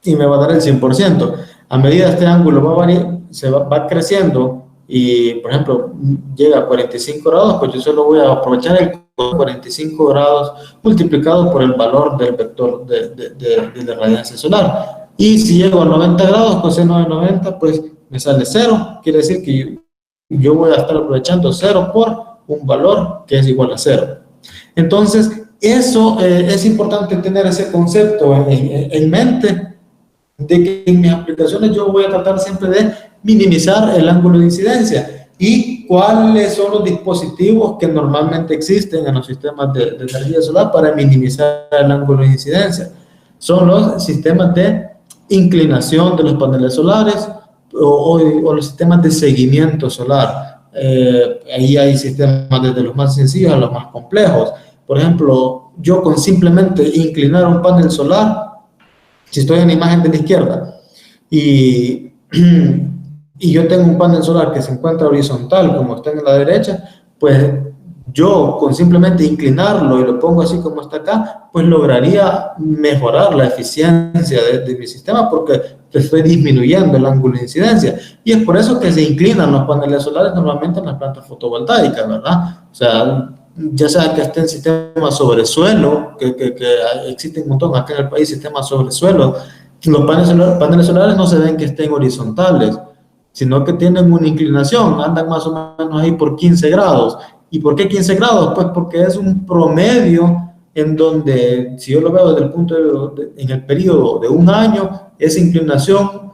y me va a dar el 100%. A medida que este ángulo va creciendo y, por ejemplo, llega a 45 grados, pues yo solo voy a aprovechar el 45 grados multiplicado por el valor del vector de la radiancia solar. Y si llego a 90 grados, coseno de 90, pues me sale 0. Quiere decir que yo voy a estar aprovechando 0 por un valor que es igual a 0. Entonces, eso es importante tener ese concepto en mente, de que en mis aplicaciones yo voy a tratar siempre de minimizar el ángulo de incidencia. y cuáles son los dispositivos que normalmente existen en los sistemas de energía solar para minimizar el ángulo de incidencia. Son los sistemas de inclinación de los paneles solares o los sistemas de seguimiento solar. Ahí hay sistemas desde los más sencillos a los más complejos. Por ejemplo, yo con simplemente inclinar un panel solar, si estoy en la imagen de la izquierda y yo tengo un panel solar que se encuentra horizontal como está en la derecha, pues yo con simplemente inclinarlo y lo pongo así como está acá, pues lograría mejorar la eficiencia de mi sistema porque estoy disminuyendo el ángulo de incidencia. Y es por eso que se inclinan los paneles solares normalmente en las plantas fotovoltaicas, ¿verdad? O sea, ya sea que esté en sistema sobre suelo, que existen un montón acá en el país, sistemas sobre suelo, los paneles solares no se ven que estén horizontales, sino que tienen una inclinación, andan más o menos ahí por 15 grados. ¿Y por qué 15 grados? Pues porque es un promedio en donde, si yo lo veo desde el punto en el periodo de un año, esa inclinación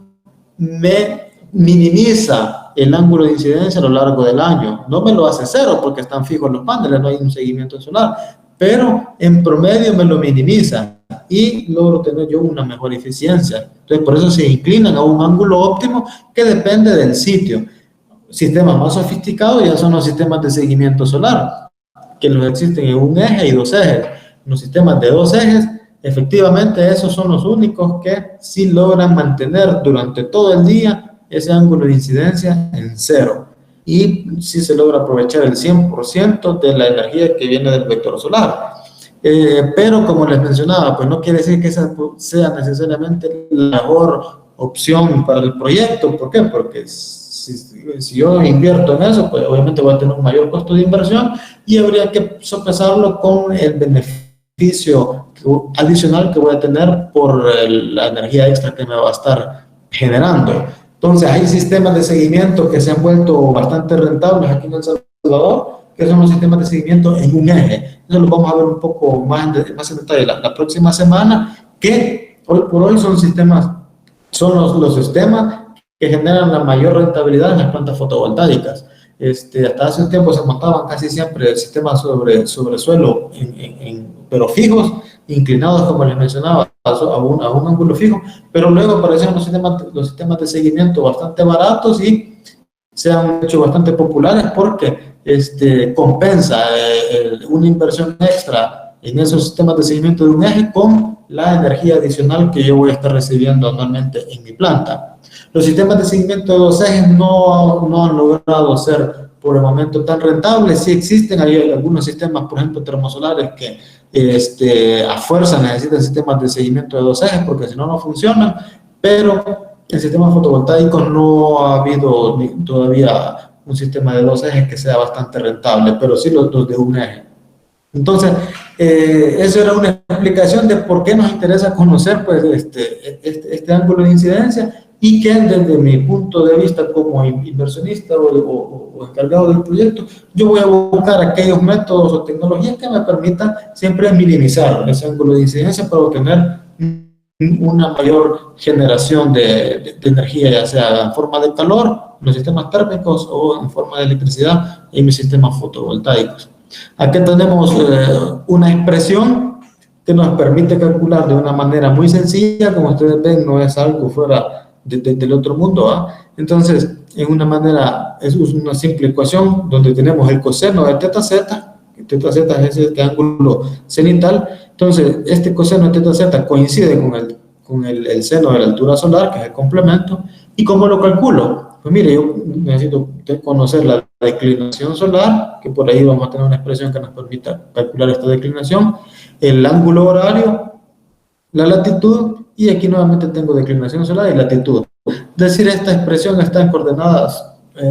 me minimiza el ángulo de incidencia a lo largo del año. No me lo hace cero porque están fijos los paneles, no hay un seguimiento solar, pero en promedio me lo minimiza y logro tener yo una mejor eficiencia. Entonces, por eso se inclinan a un ángulo óptimo que depende del sitio. Sistemas más sofisticados ya son los sistemas de seguimiento solar, que los existen en un eje y dos ejes. Los sistemas de dos ejes, efectivamente, esos son los únicos que sí logran mantener durante todo el día ese ángulo de incidencia en cero. Y sí se logra aprovechar el 100% de la energía que viene del vector solar. Pero como les mencionaba, pues no quiere decir que esa sea necesariamente la mejor opción para el proyecto. ¿Por qué? Porque si yo invierto en eso, pues obviamente voy a tener un mayor costo de inversión y habría que sopesarlo con el beneficio adicional que voy a tener por la energía extra que me va a estar generando. Entonces, hay sistemas de seguimiento que se han vuelto bastante rentables aquí en El Salvador, que son los sistemas de seguimiento en un eje. Eso lo vamos a ver un poco más en detalle la próxima semana, que hoy por hoy son los sistemas que generan la mayor rentabilidad en las plantas fotovoltaicas. Hasta hace un tiempo se montaban casi siempre sistemas sobre suelo, pero fijos, inclinados, como les mencionaba, a un ángulo fijo, pero luego aparecieron los sistemas de seguimiento bastante baratos y se han hecho bastante populares porque compensa una inversión extra en esos sistemas de seguimiento de un eje con la energía adicional que yo voy a estar recibiendo anualmente en mi planta. Los sistemas de seguimiento de dos ejes no han logrado ser por el momento tan rentables. Sí existen, hay algunos sistemas, por ejemplo, termosolares que a fuerza necesitan sistemas de seguimiento de dos ejes porque si no, no funcionan, pero en sistemas fotovoltaicos no ha habido todavía un sistema de dos ejes que sea bastante rentable, pero sí los de un eje. Entonces, eso era una explicación de por qué nos interesa conocer pues, este ángulo de incidencia y que desde mi punto de vista como inversionista o encargado del proyecto, yo voy a buscar aquellos métodos o tecnologías que me permitan siempre minimizar ese ángulo de incidencia para obtener una mayor generación de energía, ya sea en forma de calor, en los sistemas térmicos o en forma de electricidad en mis sistemas fotovoltaicos. Aquí tenemos una expresión que nos permite calcular de una manera muy sencilla, como ustedes ven, no es algo fuera del otro mundo, ¿eh? Entonces, en una manera, es una simple ecuación donde tenemos el coseno de teta z es este ángulo cenital. Entonces, este coseno de teta z coincide con el seno de la altura solar, que es el complemento. ¿Y cómo lo calculo? Pues mire, yo necesito conocer la declinación solar, que por ahí vamos a tener una expresión que nos permita calcular esta declinación, el ángulo horario, la latitud, y aquí nuevamente tengo declinación solar y latitud. Es decir, esta expresión está en coordenadas,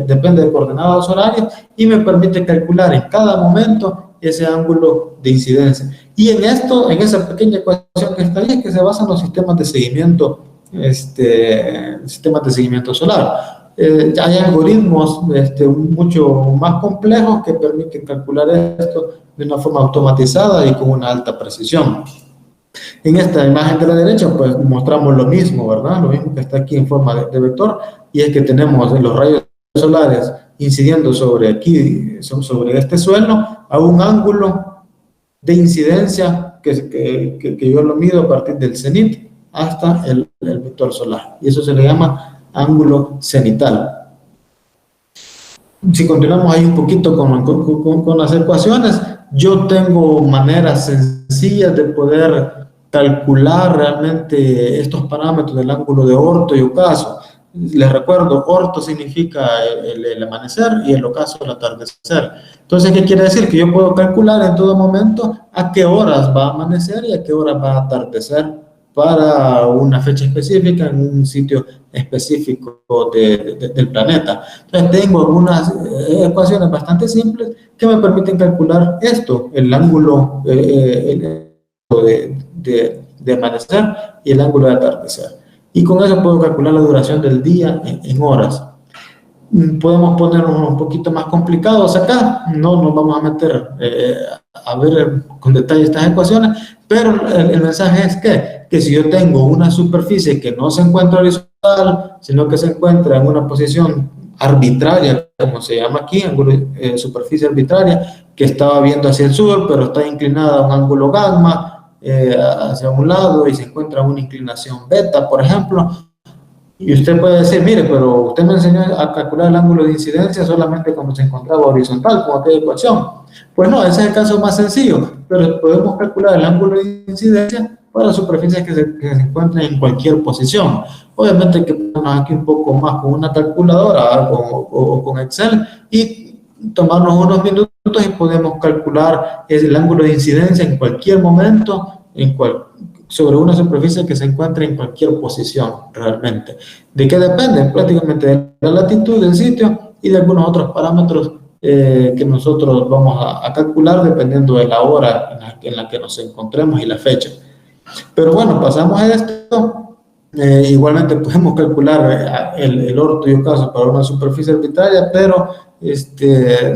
depende de coordenadas horarias, y me permite calcular en cada momento ese ángulo de incidencia. Y en esa pequeña ecuación que está ahí, es que se basan los sistemas de seguimiento, solar. Hay algoritmos mucho más complejos que permiten calcular esto de una forma automatizada y con una alta precisión. En esta imagen de la derecha, pues mostramos lo mismo, ¿verdad? Lo mismo que está aquí en forma de vector, y es que tenemos los rayos solares incidiendo sobre aquí, sobre este suelo, a un ángulo de incidencia que yo lo mido a partir del cenit hasta el vector solar. Y eso se le llama ángulo cenital. Si continuamos ahí un poquito con las ecuaciones, yo tengo maneras sencillas de poder calcular realmente estos parámetros del ángulo de orto y ocaso. Les recuerdo, orto significa el amanecer y el ocaso el atardecer. Entonces, ¿qué quiere decir? Que yo puedo calcular en todo momento a qué horas va a amanecer y a qué horas va a atardecer para una fecha específica en un sitio específico del planeta. Entonces, tengo algunas ecuaciones bastante simples que me permiten calcular esto, el ángulo de amanecer y el ángulo de atardecer. Y con eso puedo calcular la duración del día en horas. Podemos ponernos un poquito más complicados acá, no nos vamos a meter a ver con detalle estas ecuaciones, pero el mensaje es que si yo tengo una superficie que no se encuentra horizontal, sino que se encuentra en una posición arbitraria, como se llama aquí, superficie arbitraria, que estaba viendo hacia el sur, pero está inclinada a un ángulo gamma, hacia un lado y se encuentra una inclinación beta, por ejemplo, y usted puede decir, mire, pero usted me enseñó a calcular el ángulo de incidencia solamente cuando se encontraba horizontal, con aquella ecuación. Pues no, ese es el caso más sencillo, pero podemos calcular el ángulo de incidencia para superficies que se encuentren en cualquier posición. Obviamente hay que ponernos aquí un poco más con una calculadora o con Excel y tomarnos unos minutos y podemos calcular el ángulo de incidencia en cualquier momento, sobre una superficie que se encuentre en cualquier posición realmente. ¿De qué depende? Prácticamente de la latitud del sitio y de algunos otros parámetros que nosotros vamos a calcular dependiendo de la hora en la que nos encontremos y la fecha. Pero bueno, pasamos a esto. Igualmente podemos calcular el orto y ocaso para una superficie arbitraria, pero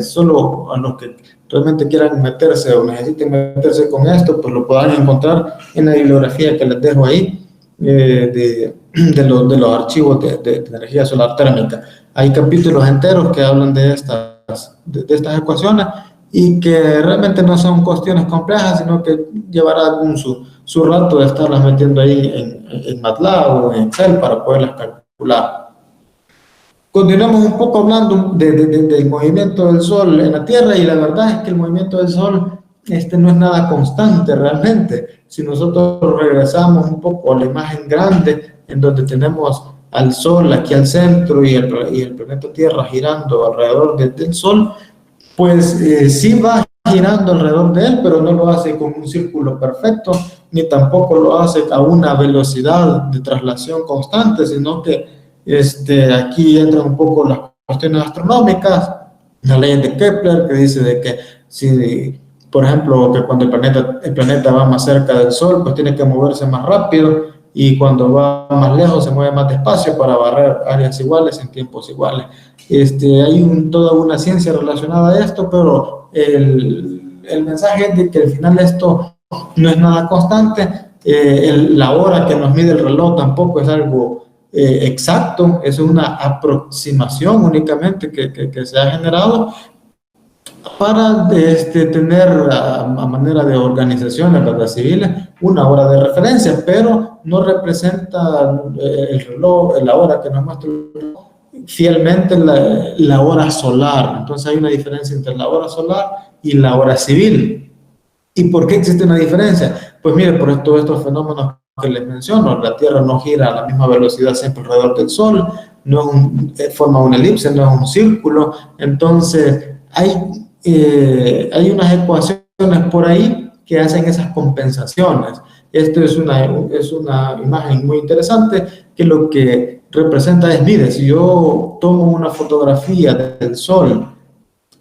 solo a los que realmente quieran meterse o necesiten meterse con esto, pues lo podrán encontrar en la bibliografía que les dejo ahí de los archivos de energía solar térmica. Hay capítulos enteros que hablan de estas ecuaciones y que realmente no son cuestiones complejas, sino que llevará su rato de estarlas metiendo ahí en MATLAB o en Excel para poderlas calcular. Continuamos un poco hablando del movimiento del Sol en la Tierra, y la verdad es que el movimiento del Sol no es nada constante realmente. Si nosotros regresamos un poco a la imagen grande, en donde tenemos al Sol aquí al centro y el planeta Tierra girando alrededor del Sol, pues sí va girando alrededor de él, pero no lo hace con un círculo perfecto, ni tampoco lo hace a una velocidad de traslación constante, sino que aquí entran un poco las cuestiones astronómicas, la ley de Kepler, que dice de que si, por ejemplo, que cuando el planeta va más cerca del Sol, pues tiene que moverse más rápido, y cuando va más lejos se mueve más despacio para barrer áreas iguales en tiempos iguales. Hay toda una ciencia relacionada a esto, pero el mensaje es de que al final esto no es nada constante. La hora que nos mide el reloj tampoco es algo exacto, es una aproximación únicamente que se ha generado para tener a manera de organizaciones, ¿verdad?, civiles, una hora de referencia, pero no representa el reloj, la hora que nos muestra el reloj, fielmente la hora solar. Entonces hay una diferencia entre la hora solar y la hora civil. ¿Y por qué existe una diferencia? Pues mire, por todos estos fenómenos que les menciono, la Tierra no gira a la misma velocidad siempre alrededor del Sol, no forma una elipse, no es un círculo. Entonces hay unas ecuaciones por ahí que hacen esas compensaciones. Esto es una imagen muy interesante que lo que representa es, mire, si yo tomo una fotografía del Sol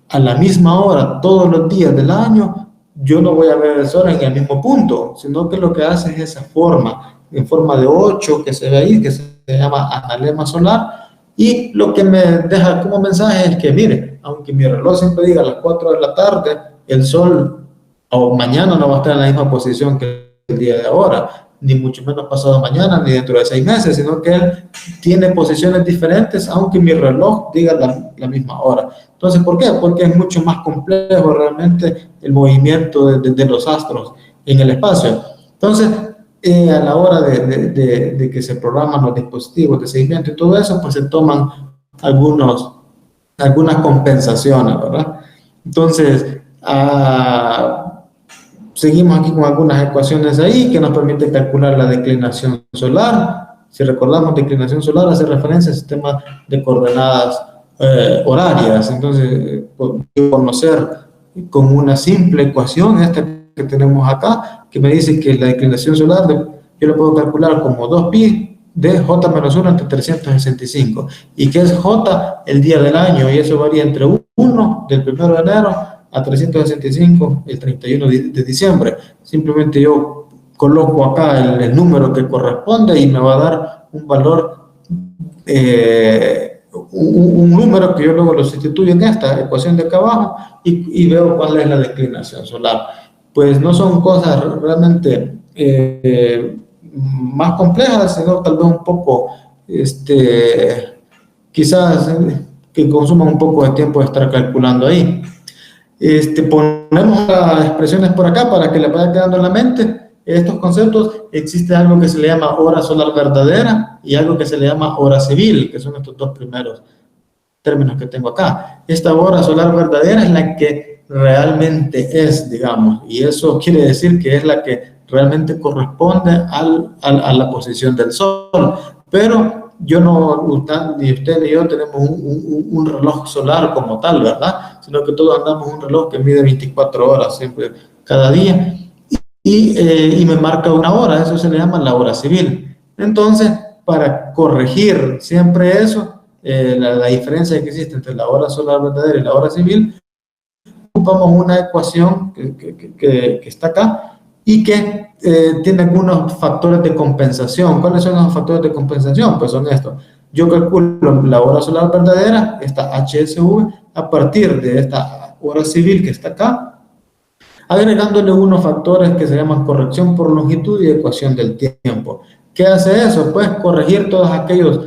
a la misma hora todos los días del año, yo no voy a ver el Sol en el mismo punto, sino que lo que hace es esa forma, en forma de 8 que se ve ahí, que se llama analema solar, y lo que me deja como mensaje es que, mire, aunque mi reloj siempre diga a las 4 de la tarde, el Sol o mañana no va a estar en la misma posición que el día de ahora, ni mucho menos pasado mañana, ni dentro de 6 meses, sino que él tiene posiciones diferentes, aunque mi reloj diga la misma hora. Entonces, ¿por qué? Porque es mucho más complejo realmente el movimiento de los astros en el espacio. Entonces, a la hora de que se programan los dispositivos de seguimiento y todo eso, pues se toman algunas compensaciones, ¿verdad? Entonces, seguimos aquí con algunas ecuaciones ahí que nos permiten calcular la declinación solar. Si recordamos, declinación solar hace referencia al sistema de coordenadas horarias. Entonces, conocer con una simple ecuación, esta que tenemos acá, que me dice que la declinación solar, yo lo puedo calcular como 2pi de j menos 1 entre 365, y que es j el día del año, y eso varía entre 1 del 1 de enero a 365 el 31 de diciembre. Simplemente yo coloco acá el número que corresponde y me va a dar un valor, un número que yo luego lo sustituyo en esta ecuación de acá abajo y veo cuál es la declinación solar. Pues no son cosas realmente más complejas, sino tal vez un poco, quizás que consuman un poco de tiempo de estar calculando ahí. Ponemos las expresiones por acá para que le vaya quedando en la mente estos conceptos. Existe algo que se le llama hora solar verdadera y algo que se le llama hora civil, que son estos dos primeros términos que tengo acá. Esta hora solar verdadera es la que realmente es, digamos, y eso quiere decir que es la que realmente corresponde a la posición del Sol. Pero yo no, ni usted ni yo tenemos un reloj solar como tal, ¿verdad? Sino que todos andamos un reloj que mide 24 horas siempre, cada día, y me marca una hora. Eso se le llama la hora civil. Entonces, para corregir siempre eso, la diferencia que existe entre la hora solar verdadera y la hora civil, ocupamos una ecuación que está acá y que tiene algunos factores de compensación. ¿Cuáles son los factores de compensación? Pues son estos. Yo calculo la hora solar verdadera, esta HSV, a partir de esta hora civil que está acá, agregándole unos factores que se llaman corrección por longitud y ecuación del tiempo. ¿Qué hace eso? Pues corregir todas aquellas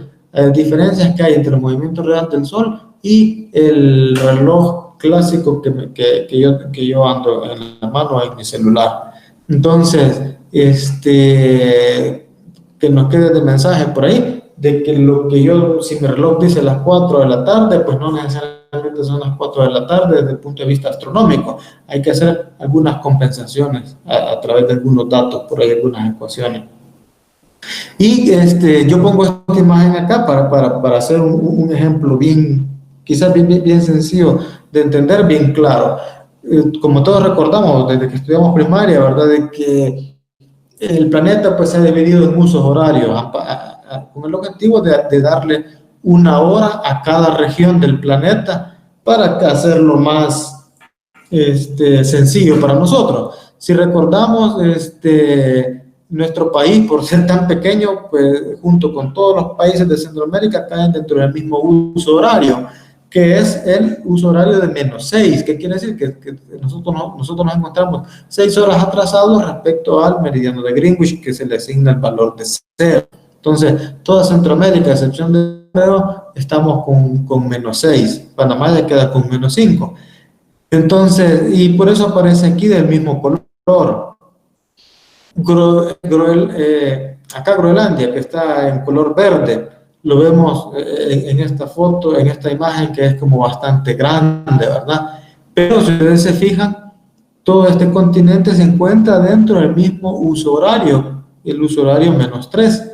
diferencias que hay entre el movimiento real del Sol y el reloj clásico que yo ando en la mano en mi celular. Entonces, que nos quede de mensaje por ahí, de que si mi reloj dice las 4 de la tarde, pues no necesariamente son las 4 de la tarde desde el punto de vista astronómico. Hay que hacer algunas compensaciones a través de algunos datos, por ahí algunas ecuaciones. Y yo pongo esta imagen acá para hacer un ejemplo quizás bien sencillo de entender, bien claro. Como todos recordamos desde que estudiamos primaria, ¿verdad? De que el planeta pues se ha dividido en usos horarios con el objetivo de darle una hora a cada región del planeta para hacerlo más sencillo para nosotros. Si recordamos, nuestro país, por ser tan pequeño, pues junto con todos los países de Centroamérica caen dentro del mismo uso horario, que es el uso horario de -6. ¿Qué quiere decir? Que nosotros nos encontramos 6 horas atrasados respecto al meridiano de Greenwich, que se le asigna el valor de 0. Entonces, toda Centroamérica, a excepción de Perú, estamos con -6. Panamá ya queda con -5. Entonces, y por eso aparece aquí del mismo color. Acá Groenlandia, que está en color verde, lo vemos en esta foto, en esta imagen, que es como bastante grande, ¿verdad? Pero si ustedes se fijan, todo este continente se encuentra dentro del mismo uso horario, el uso horario -3.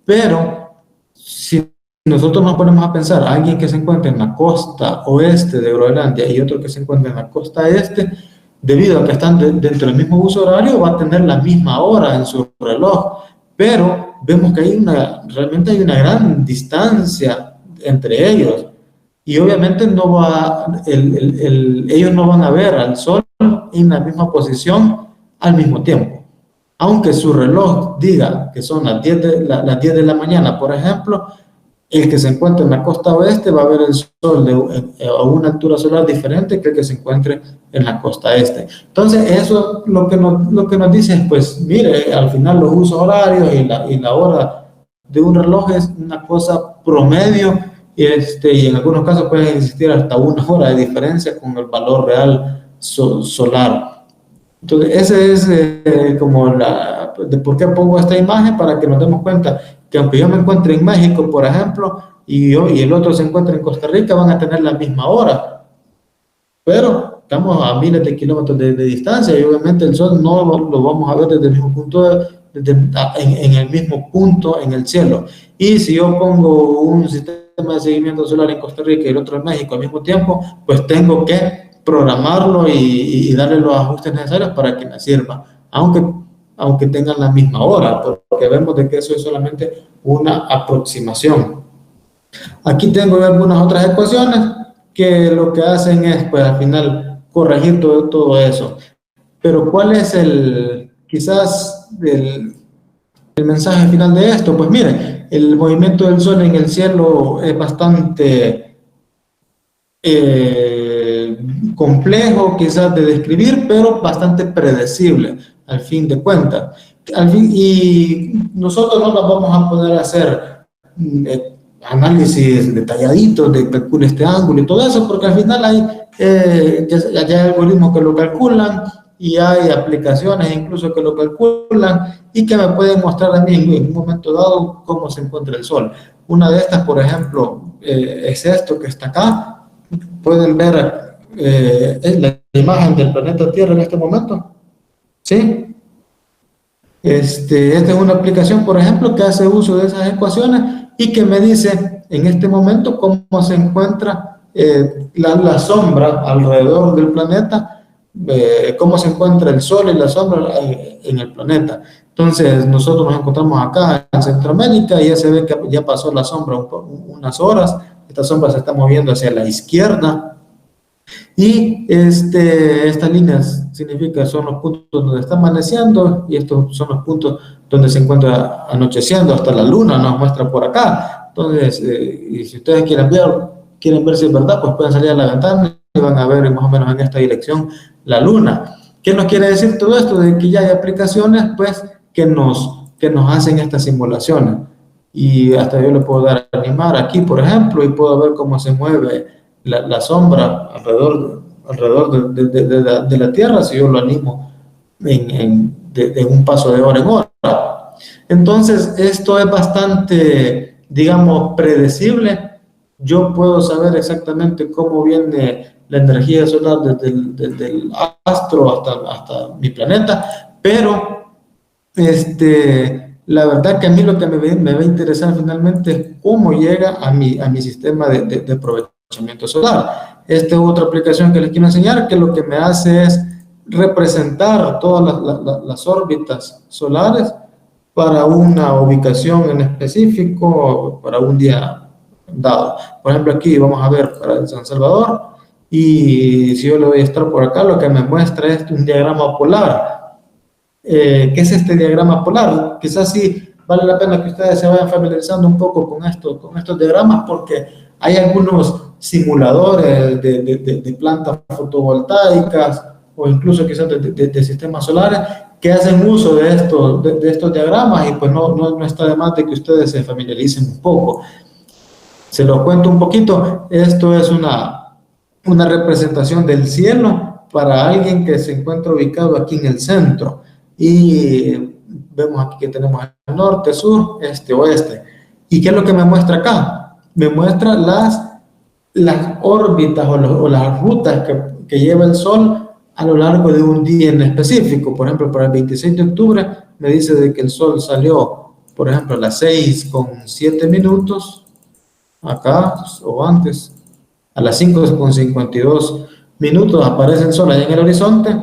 Pero si nosotros nos ponemos a pensar, alguien que se encuentra en la costa oeste de Groenlandia y otro que se encuentra en la costa este, debido a que están dentro del mismo uso horario, va a tener la misma hora en su reloj, pero vemos que realmente hay una gran distancia entre ellos, y obviamente ellos no van a ver al Sol en la misma posición al mismo tiempo. Aunque su reloj diga que son las 10 de la mañana, por ejemplo, El que se encuentre en la costa oeste va a ver el sol a una altura solar diferente que el que se encuentre en la costa este. Entonces, eso lo que nos dice es, pues, mire, al final los usos horarios y la hora de un reloj es una cosa promedio, y en algunos casos pueden existir hasta 1 hora de diferencia con el valor real solar. Entonces, ese es como de por qué pongo esta imagen, para que nos demos cuenta que aunque yo me encuentre en México, por ejemplo, y el otro se encuentra en Costa Rica, van a tener la misma hora, pero estamos a miles de kilómetros de distancia, y obviamente el sol no lo vamos a ver desde el mismo punto, en el mismo punto en el cielo. Y si yo pongo un sistema de seguimiento solar en Costa Rica y el otro en México al mismo tiempo, pues tengo que programarlo y darle los ajustes necesarios para que me sirva, aunque tengan la misma hora, porque vemos de que eso es solamente una aproximación. Aquí tengo algunas otras ecuaciones que lo que hacen es, pues, al final corregir todo eso. Pero ¿cuál es quizás el mensaje final de esto? Pues miren, el movimiento del sol en el cielo es bastante complejo quizás de describir, pero bastante predecible al fin de cuentas. Y nosotros no nos vamos a poder hacer análisis detalladitos de calcular este ángulo y todo eso, porque al final hay ya hay algoritmos que lo calculan, y hay aplicaciones incluso que lo calculan y que me pueden mostrar a mí en un momento dado cómo se encuentra el sol. Una de estas, por ejemplo, es esto que está acá. Pueden ver es la imagen del planeta Tierra en este momento, ¿sí? Esta es una aplicación, por ejemplo, que hace uso de esas ecuaciones y que me dice en este momento cómo se encuentra la sombra alrededor del planeta, cómo se encuentra el sol y la sombra en el planeta. Entonces, nosotros nos encontramos acá en Centroamérica y ya se ve que ya pasó la sombra unas horas. Esta sombra se está moviendo hacia la izquierda, y estas líneas son los puntos donde está amaneciendo, y estos son los puntos donde se encuentra anocheciendo. Hasta la luna nos muestra por acá. Entonces, y si ustedes quieren ver si es verdad, pues pueden salir a la ventana y van a ver más o menos en esta dirección la luna. ¿Qué nos quiere decir todo esto? De que ya hay aplicaciones, pues, que nos hacen estas simulaciones. Y hasta yo le puedo dar a animar aquí, por ejemplo, y puedo ver cómo se mueve la sombra alrededor de la Tierra si yo lo animo de un paso de hora en hora. Entonces, esto es bastante, digamos, predecible. Yo puedo saber exactamente cómo viene la energía solar desde el astro hasta mi planeta, pero la verdad que a mí lo que me va a interesar finalmente es cómo llega a mi sistema de aprovechamiento solar. Esta es otra aplicación que les quiero enseñar, que lo que me hace es representar todas las órbitas solares para una ubicación en específico, para un día dado. Por ejemplo, aquí vamos a ver para el San Salvador, y si yo le voy a estar por acá, lo que me muestra es un diagrama polar. ¿Qué es este diagrama polar? Quizás sí vale la pena que ustedes se vayan familiarizando un poco con estos diagramas, porque hay algunos simuladores de plantas fotovoltaicas, o incluso quizás de sistemas solares, que hacen uso de estos diagramas, y pues no está de más de que ustedes se familiaricen un poco. Se los cuento un poquito. Esto es una representación del cielo para alguien que se encuentra ubicado aquí en el centro. Y vemos aquí que tenemos el norte, sur, este, oeste. ¿Y qué es lo que me muestra acá? Me muestra las órbitas o las rutas que lleva el Sol a lo largo de un día en específico. Por ejemplo, para el 26 de octubre me dice de que el Sol salió, por ejemplo, a las 6:07, acá, o antes, a las 5:52 aparece el Sol ahí en el horizonte,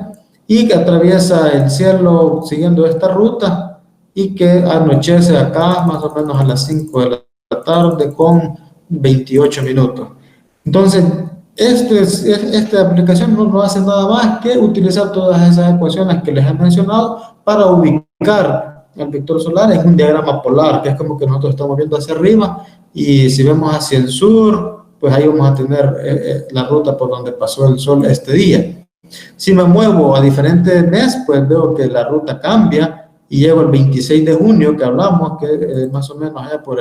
y que atraviesa el cielo siguiendo esta ruta, y que anochece acá más o menos a las 5 de la tarde con 28 minutos. Entonces, esta aplicación no hace nada más que utilizar todas esas ecuaciones que les he mencionado para ubicar al vector solar es un diagrama polar, que es como que nosotros estamos viendo hacia arriba, y si vemos hacia el sur, pues ahí vamos a tener la ruta por donde pasó el Sol este día. Si me muevo a diferentes meses, pues veo que la ruta cambia y llego al 26 de junio, que hablamos, que más o menos allá por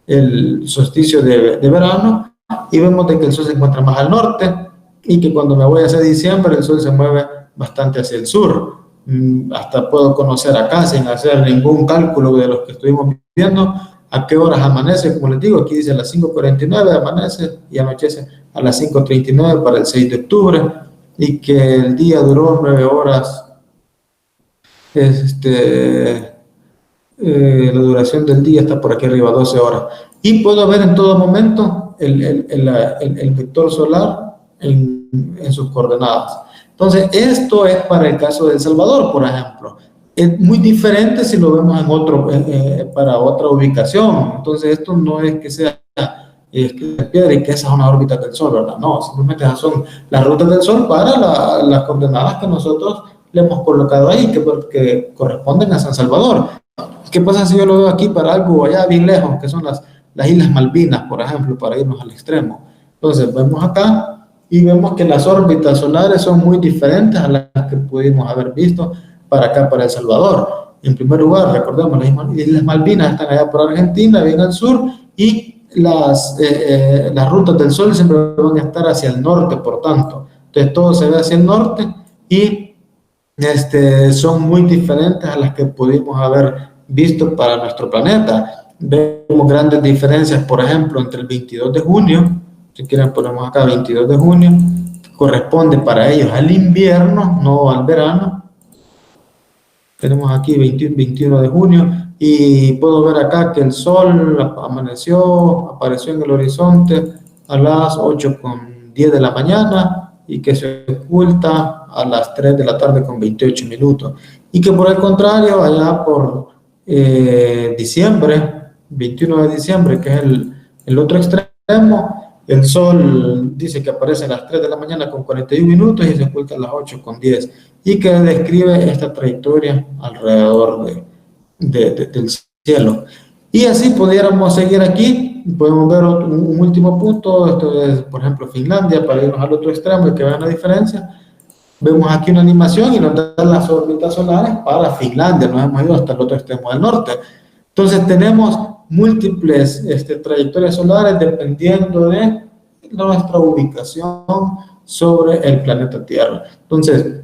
el solsticio de verano, y vemos de que el Sol se encuentra más al norte, y que cuando me voy hacia diciembre, el Sol se mueve bastante hacia el sur. Hasta puedo conocer acá, sin hacer ningún cálculo de los que estuvimos viendo, a qué horas amanece. Como les digo, aquí dice a las 5:49 amanece y anochece a las 5:39 para el 6 de octubre, y que el día duró 9 horas. La duración del día está por aquí arriba, 12 horas. Y puedo ver en todo momento el vector solar en sus coordenadas. Entonces, esto es para el caso de El Salvador, por ejemplo. Es muy diferente si lo vemos para otra ubicación. Entonces, esto no es que sea piedra y que esa es una órbita del Sol, ¿verdad? No, simplemente esas son las rutas del Sol para las coordenadas que nosotros le hemos colocado ahí, que corresponden a San Salvador. ¿Qué pasa si yo lo veo aquí para algo allá bien lejos, que son las Islas Malvinas, por ejemplo, para irnos al extremo? Entonces, vemos acá y vemos que las órbitas solares son muy diferentes a las que pudimos haber visto para acá, para El Salvador. En primer lugar, recordemos, las Islas Malvinas están allá por Argentina, bien al sur, y las rutas del Sol siempre van a estar hacia el norte, por tanto. Entonces, todo se ve hacia el norte y son muy diferentes a las que pudimos haber visto para nuestro planeta. Vemos grandes diferencias, por ejemplo, entre el 22 de junio, si quieren ponemos acá 22 de junio, corresponde para ellos al invierno, no al verano. Tenemos aquí 21 de junio, y puedo ver acá que el Sol apareció en el horizonte a las 8:10 de la mañana, y que se oculta a las 3 de la tarde con 28 minutos. Y que por el contrario, allá por diciembre, 21 de diciembre, que es el otro extremo, el Sol dice que aparece a las 3 de la mañana con 41 minutos y se oculta a las 8:10, y que describe esta trayectoria alrededor del cielo. Y así pudiéramos seguir aquí. Podemos ver un último punto. Esto es, por ejemplo, Finlandia, para irnos al otro extremo y que vean la diferencia. Vemos aquí una animación y nos dan las órbitas solares para Finlandia. Nos hemos ido hasta el otro extremo del norte. Entonces tenemos múltiples trayectorias solares dependiendo de nuestra ubicación sobre el planeta Tierra. Entonces,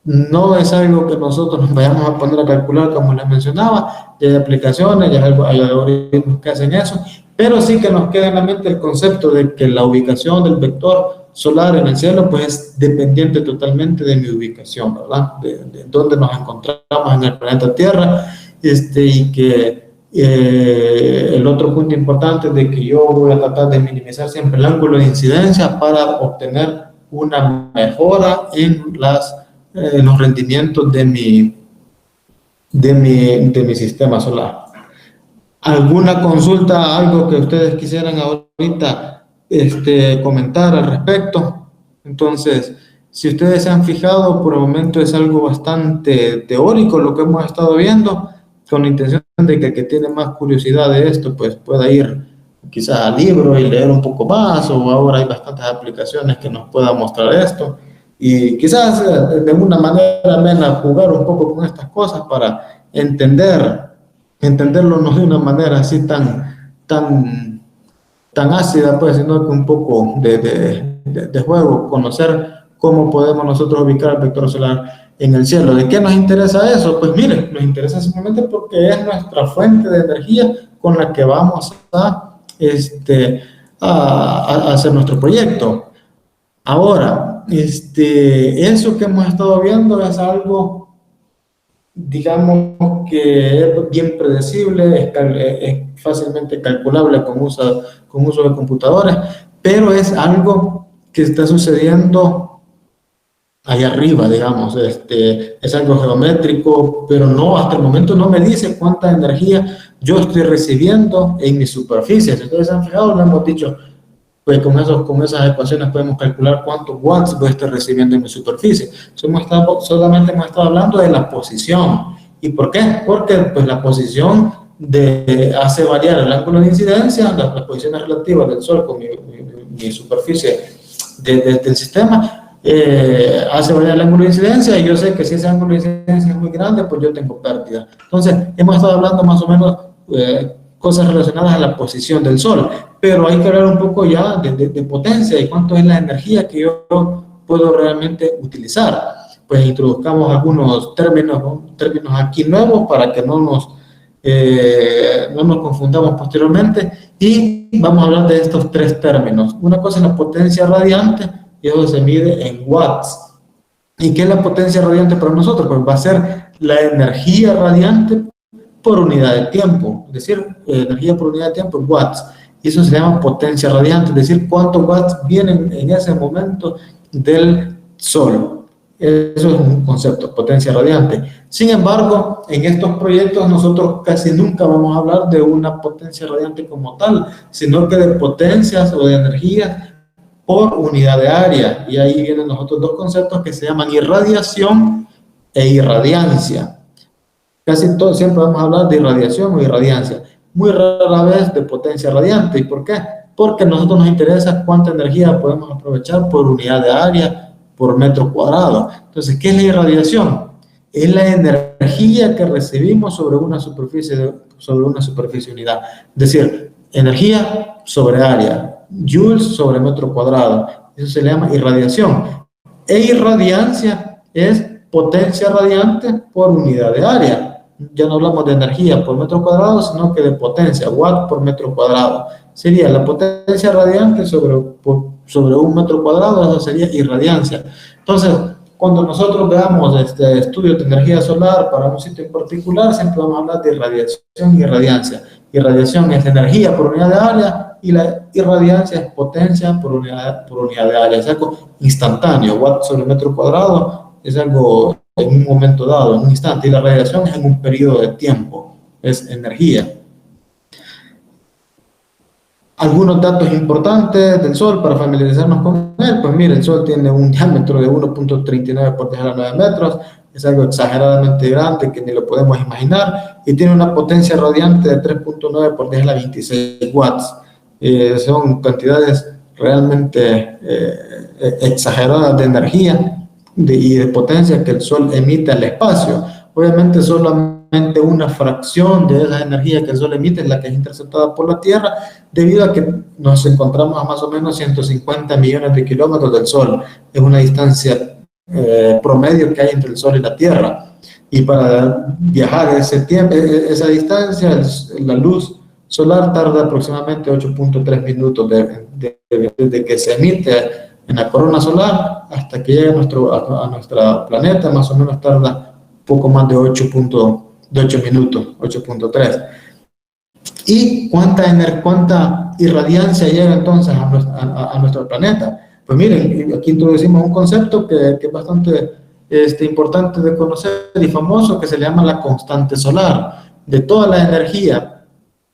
no es algo que nosotros nos vayamos a poner a calcular, como les mencionaba. Ya hay aplicaciones, ya hay algoritmos que hacen eso, pero sí que nos queda en la mente el concepto de que la ubicación del vector solar en el cielo pues es dependiente totalmente de mi ubicación, ¿verdad? De dónde nos encontramos en el planeta Tierra, y que el otro punto importante es de que yo voy a tratar de minimizar siempre el ángulo de incidencia para obtener una mejora en los rendimientos de mi sistema solar. ¿Alguna consulta, algo que ustedes quisieran ahorita comentar al respecto? Entonces, si ustedes se han fijado, por el momento es algo bastante teórico lo que hemos estado viendo, con la intención de que el que tiene más curiosidad de esto, pues pueda ir quizás al libro y leer un poco más, o ahora hay bastantes aplicaciones que nos puedan mostrar esto, y quizás de una manera amena jugar un poco con estas cosas para entenderlo no de una manera así tan ácida, pues, sino que un poco de juego, conocer cómo podemos nosotros ubicar el vector solar en el cielo. ¿De qué nos interesa eso? Pues miren, nos interesa simplemente porque es nuestra fuente de energía con la que vamos a hacer nuestro proyecto. Ahora, eso que hemos estado viendo es algo, digamos, que es bien predecible, es fácilmente calculable con uso de computadores, pero es algo que está sucediendo allá arriba, digamos. Es algo geométrico, pero no, hasta el momento no me dice cuánta energía yo estoy recibiendo en mi superficie. Si ustedes se han fijado, lo hemos dicho, pues con esas ecuaciones podemos calcular cuántos watts voy a estar recibiendo en mi superficie. Solamente hemos estado hablando de la posición, ¿Y por qué? Porque pues, la posición hace variar el ángulo de incidencia, las posiciones relativas del Sol con mi superficie del sistema, hace variar el ángulo de incidencia, y yo sé que si ese ángulo de incidencia es muy grande, pues yo tengo pérdida. Entonces, hemos estado hablando más o menos cosas relacionadas a la posición del Sol, pero hay que hablar un poco ya de potencia y cuánto es la energía que yo puedo realmente utilizar. Pues introduzcamos algunos términos aquí nuevos para que no nos confundamos posteriormente, y vamos a hablar de estos tres términos. Una cosa es la potencia radiante, y eso se mide en watts. ¿Y qué es la potencia radiante para nosotros? Pues va a ser la energía radiante por unidad de tiempo, es decir, energía por unidad de tiempo en watts. Y eso se llama potencia radiante, es decir, cuántos watts vienen en ese momento del Sol. Eso es un concepto, potencia radiante. Sin embargo, en estos proyectos nosotros casi nunca vamos a hablar de una potencia radiante como tal, sino que de potencias o de energías por unidad de área. Y ahí vienen los otros dos conceptos que se llaman irradiación e irradiancia. Casi todo siempre vamos a hablar de irradiación o irradiancia. Muy rara vez de potencia radiante. ¿Y por qué? Porque a nosotros nos interesa cuánta energía podemos aprovechar por unidad de área, por metro cuadrado. Entonces, ¿qué es la irradiación? Es la energía que recibimos sobre una superficie unidad. Es decir, energía sobre área, joules sobre metro cuadrado. Eso se le llama irradiación. E irradiancia es potencia radiante por unidad de área. Ya no hablamos de energía por metro cuadrado, sino que de potencia, watt por metro cuadrado. Sería la potencia radiante sobre un metro cuadrado, eso sería irradiancia. Entonces, cuando nosotros veamos estudios de energía solar para un sitio en particular, siempre vamos a hablar de irradiación y irradiancia. Irradiación es energía por unidad de área, y la irradiancia es potencia por unidad de área. Es algo instantáneo, watt sobre metro cuadrado es algo en un momento dado, en un instante, y la radiación es en un periodo de tiempo, es energía. Algunos datos importantes del Sol para familiarizarnos con él. Pues mire, el Sol tiene un diámetro de 1.39 por 10 a la 9 metros, es algo exageradamente grande que ni lo podemos imaginar, y tiene una potencia radiante de 3.9 por 10 a la 26 watts. Son cantidades realmente exageradas de energía y de potencia que el Sol emite al espacio. Obviamente solamente una fracción de esa energía que el Sol emite es la que es interceptada por la Tierra, debido a que nos encontramos a más o menos 150 millones de kilómetros del Sol. Es una distancia promedio que hay entre el Sol y la Tierra. Y para viajar esa distancia, la luz solar tarda aproximadamente 8.3 minutos desde que se emite en la corona solar hasta que llega a nuestro planeta. Más o menos tarda poco más de 8 minutos, 8.3. ¿Y cuánta irradiancia llega entonces a nuestro planeta? Pues miren, aquí introducimos un concepto que es bastante importante de conocer y famoso, que se le llama la constante solar. De toda la energía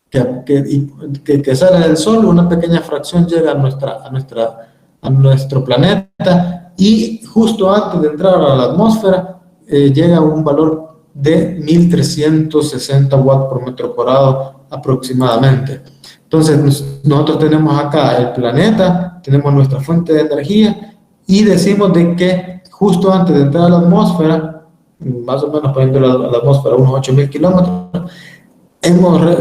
que sale del Sol, una pequeña fracción llega a nuestro planeta, y justo antes de entrar a la atmósfera llega a un valor de 1360 watts por metro cuadrado aproximadamente. Entonces nosotros tenemos acá el planeta, tenemos nuestra fuente de energía, y decimos de que justo antes de entrar a la atmósfera, más o menos poniendo la atmósfera unos 8000 kilómetros,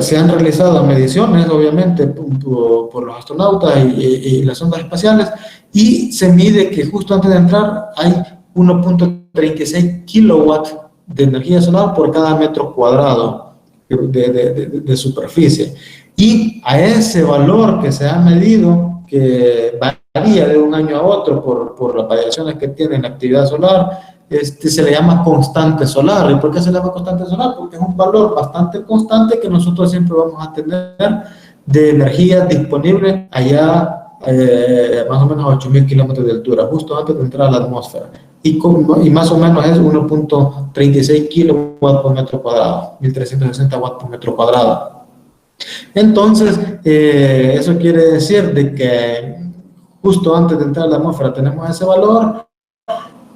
se han realizado mediciones, obviamente, por los astronautas y las sondas espaciales, y se mide que justo antes de entrar hay 1.36 kilowatts de energía solar por cada metro cuadrado de superficie. Y a ese valor que se ha medido, que varía de un año a otro por las variaciones que tiene la actividad solar, se le llama constante solar. ¿Y por qué se le llama constante solar? Porque es un valor bastante constante que nosotros siempre vamos a tener de energía disponible allá más o menos a 8000 kilómetros de altura, justo antes de entrar a la atmósfera. Y más o menos es 1.36 kilowatts por metro cuadrado, 1360 watts por metro cuadrado. Entonces, eso quiere decir de que justo antes de entrar a la atmósfera tenemos ese valor.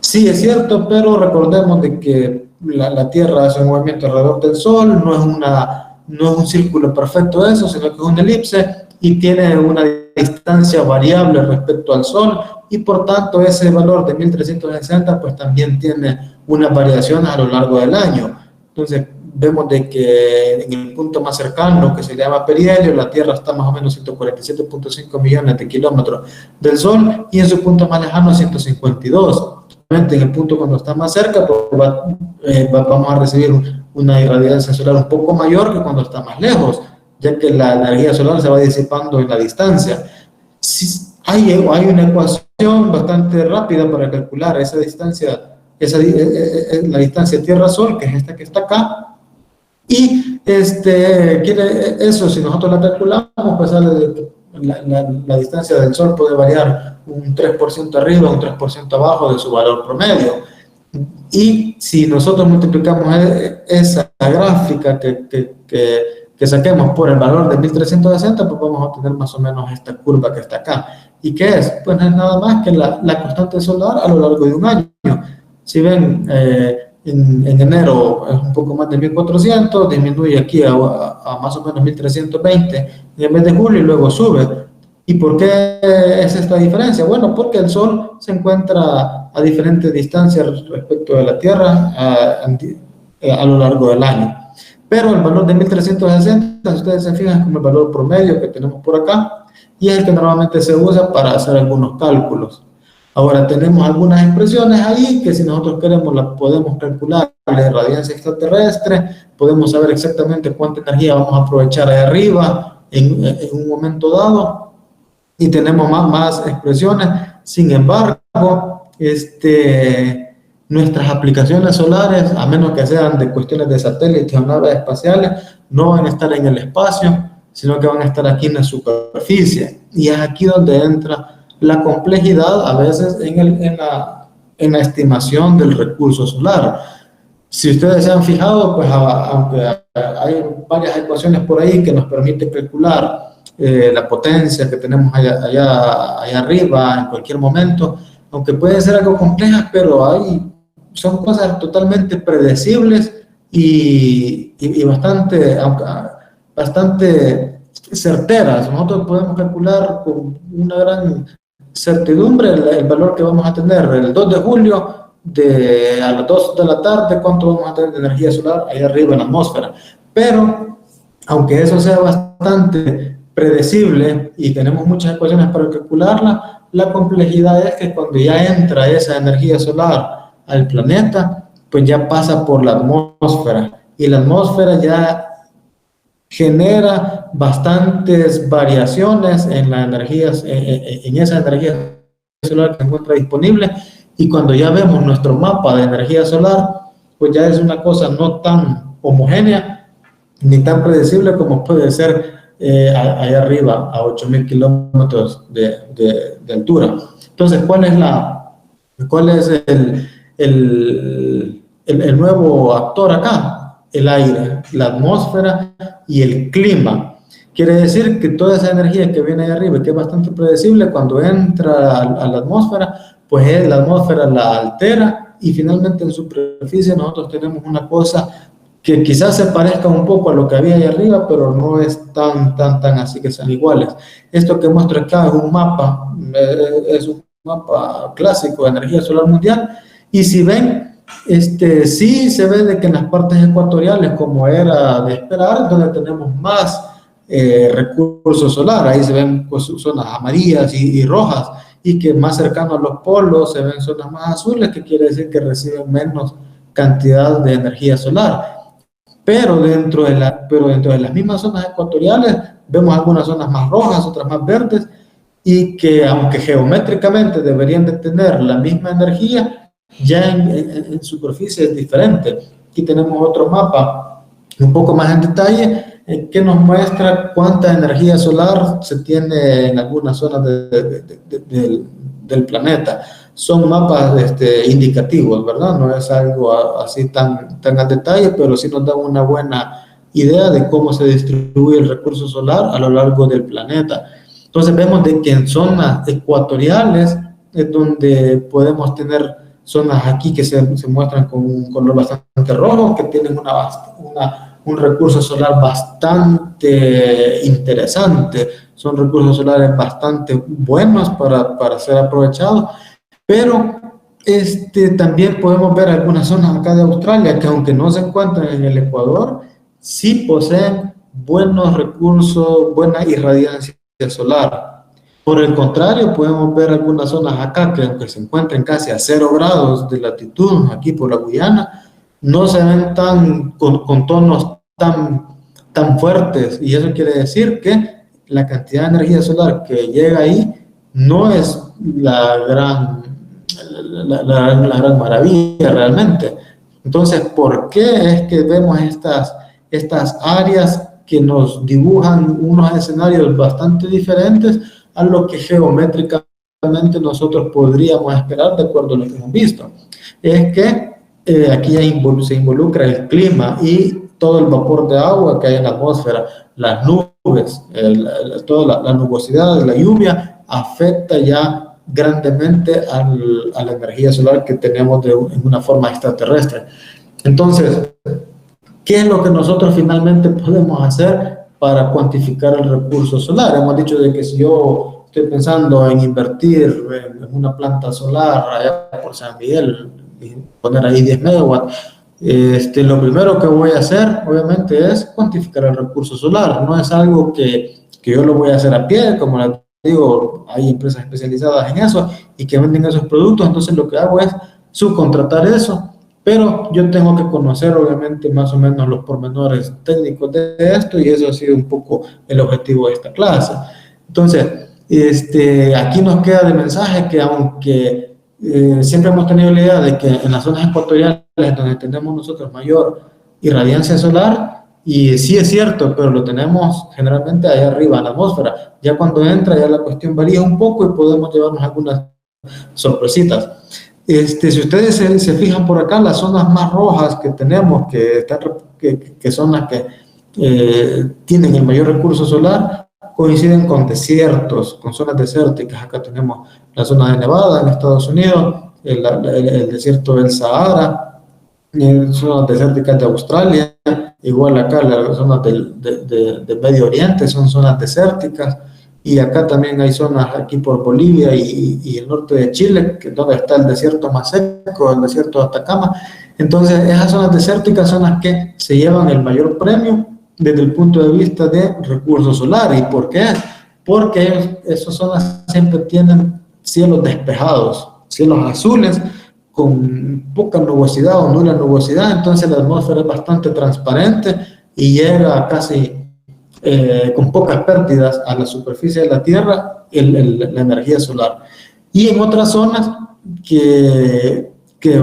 Sí, es cierto, pero recordemos de que la Tierra hace un movimiento alrededor del Sol, no es un círculo perfecto eso, sino que es una elipse y tiene una distancia variable respecto al Sol, y por tanto ese valor de 1360 pues también tiene unas variaciones a lo largo del año. Entonces vemos de que en el punto más cercano, que se llama perihelio, la Tierra está más o menos 147.5 millones de kilómetros del Sol, y en su punto más lejano 152. En el punto cuando está más cerca, pues vamos a recibir una irradiancia solar un poco mayor que cuando está más lejos, ya que la energía solar se va disipando en la distancia. Hay una ecuación bastante rápida para calcular esa distancia, la distancia Tierra-Sol, que es esta que está acá, y eso, si nosotros la calculamos, pues sale de que la distancia del Sol puede variar un 3% arriba, un 3% abajo de su valor promedio. Y si nosotros multiplicamos esa gráfica que saquemos por el valor de 1360, pues vamos a obtener más o menos esta curva que está acá. ¿Y qué es? Pues no es nada más que la constante solar a lo largo de un año. Si ven, en enero es un poco más de 1400, disminuye aquí a más o menos 1320 en el mes de julio y luego sube. ¿Y por qué es esta diferencia? Bueno, porque el Sol se encuentra a diferentes distancias respecto de la Tierra a lo largo del año. Pero el valor de 1360, si ustedes se fijan, es como el valor promedio que tenemos por acá, y es el que normalmente se usa para hacer algunos cálculos. Ahora tenemos algunas expresiones ahí que si nosotros queremos las podemos calcular. La radiancia extraterrestre, podemos saber exactamente cuánta energía vamos a aprovechar ahí arriba en un momento dado, y tenemos más expresiones. Sin embargo, nuestras aplicaciones solares, a menos que sean de cuestiones de satélites o naves espaciales, no van a estar en el espacio, sino que van a estar aquí en la superficie, y es aquí donde entra la complejidad a veces en la estimación del recurso solar. Si ustedes se han fijado, pues aunque hay varias ecuaciones por ahí que nos permiten calcular la potencia que tenemos allá arriba en cualquier momento, aunque pueden ser algo complejas, pero son cosas totalmente predecibles y bastante certeras. Nosotros podemos calcular con una gran certidumbre el valor que vamos a tener el 2 de julio a las 2 de la tarde, cuánto vamos a tener de energía solar ahí arriba en la atmósfera. Pero aunque eso sea bastante predecible y tenemos muchas ecuaciones para calcularla, la complejidad es que cuando ya entra esa energía solar al planeta, pues ya pasa por la atmósfera, y la atmósfera ya genera bastantes variaciones en esa energía solar que se encuentra disponible, y cuando ya vemos nuestro mapa de energía solar, pues ya es una cosa no tan homogénea ni tan predecible como puede ser allá arriba a 8.000 kilómetros de altura. Entonces, ¿cuál es el nuevo actor acá? El aire, la atmósfera y el clima. Quiere decir que toda esa energía que viene ahí arriba, que es bastante predecible, cuando entra a la atmósfera, pues la atmósfera la altera, y finalmente en superficie nosotros tenemos una cosa que quizás se parezca un poco a lo que había ahí arriba, pero no es tan así que sean iguales. Esto que muestro acá es un mapa clásico de energía solar mundial, y si ven, sí se ve de que en las partes ecuatoriales, como era de esperar, donde tenemos más recursos solar, ahí se ven pues zonas amarillas y rojas, y que más cercano a los polos se ven zonas más azules, que quiere decir que reciben menos cantidad de energía solar. Pero dentro de las mismas zonas ecuatoriales vemos algunas zonas más rojas, otras más verdes, y que aunque geométricamente deberían de tener la misma energía, ya en superficie es diferente. Aquí tenemos otro mapa un poco más en detalle que nos muestra cuánta energía solar se tiene en algunas zonas del planeta. Son mapas indicativos, ¿verdad? No es algo así tan al detalle, pero sí nos da una buena idea de cómo se distribuye el recurso solar a lo largo del planeta. Entonces vemos de que en zonas ecuatoriales es donde podemos tener zonas aquí que se muestran con un color bastante rojo, que tienen un recurso solar bastante interesante, son recursos solares bastante buenos para ser aprovechados, pero también podemos ver algunas zonas acá de Australia que, aunque no se encuentran en el Ecuador, sí poseen buenos recursos, buena irradiancia solar. Por el contrario, podemos ver algunas zonas acá que, aunque se encuentren casi a 0 grados de latitud, aquí por la Guyana, no se ven con tonos tan fuertes, y eso quiere decir que la cantidad de energía solar que llega ahí no es la gran maravilla realmente. Entonces, ¿por qué es que vemos estas áreas que nos dibujan unos escenarios bastante diferentes a lo que geométricamente nosotros podríamos esperar de acuerdo a lo que hemos visto? Es que aquí se involucra el clima y todo el vapor de agua que hay en la atmósfera, las nubes, toda la nubosidad, la lluvia, afecta ya grandemente a la energía solar que tenemos en una forma extraterrestre. Entonces, ¿qué es lo que nosotros finalmente podemos hacer para cuantificar el recurso solar? Hemos dicho de que si yo estoy pensando en invertir en una planta solar allá por San Miguel, y poner ahí 10 megawatts, lo primero que voy a hacer, obviamente, es cuantificar el recurso solar. No es algo que yo lo voy a hacer a pie, como les digo, hay empresas especializadas en eso y que venden esos productos, entonces lo que hago es subcontratar eso, pero yo tengo que conocer, obviamente, más o menos los pormenores técnicos de esto, y eso ha sido un poco el objetivo de esta clase. Entonces, aquí nos queda de mensaje que, aunque siempre hemos tenido la idea de que en las zonas ecuatoriales donde tenemos nosotros mayor irradiancia solar, y sí es cierto, pero lo tenemos generalmente allá arriba en la atmósfera. Ya cuando entra, ya la cuestión varía un poco y podemos llevarnos algunas sorpresitas. Si ustedes se fijan por acá, las zonas más rojas que tenemos, que son las que tienen el mayor recurso solar, coinciden con desiertos, con zonas desérticas. Acá tenemos la zona de Nevada en Estados Unidos, el desierto del Sahara, zonas desérticas de Australia, igual acá las zonas del Medio Oriente son zonas desérticas, y acá también hay zonas aquí por Bolivia y el norte de Chile, que es donde está el desierto más seco, el desierto de Atacama. Entonces, esas zonas desérticas son las que se llevan el mayor premio desde el punto de vista de recursos solares. ¿Y por qué? Porque esas zonas siempre tienen cielos despejados, cielos azules, con poca nubosidad o nula nubosidad. Entonces la atmósfera es bastante transparente y llega casi con pocas pérdidas a la superficie de la Tierra la energía solar. Y en otras zonas que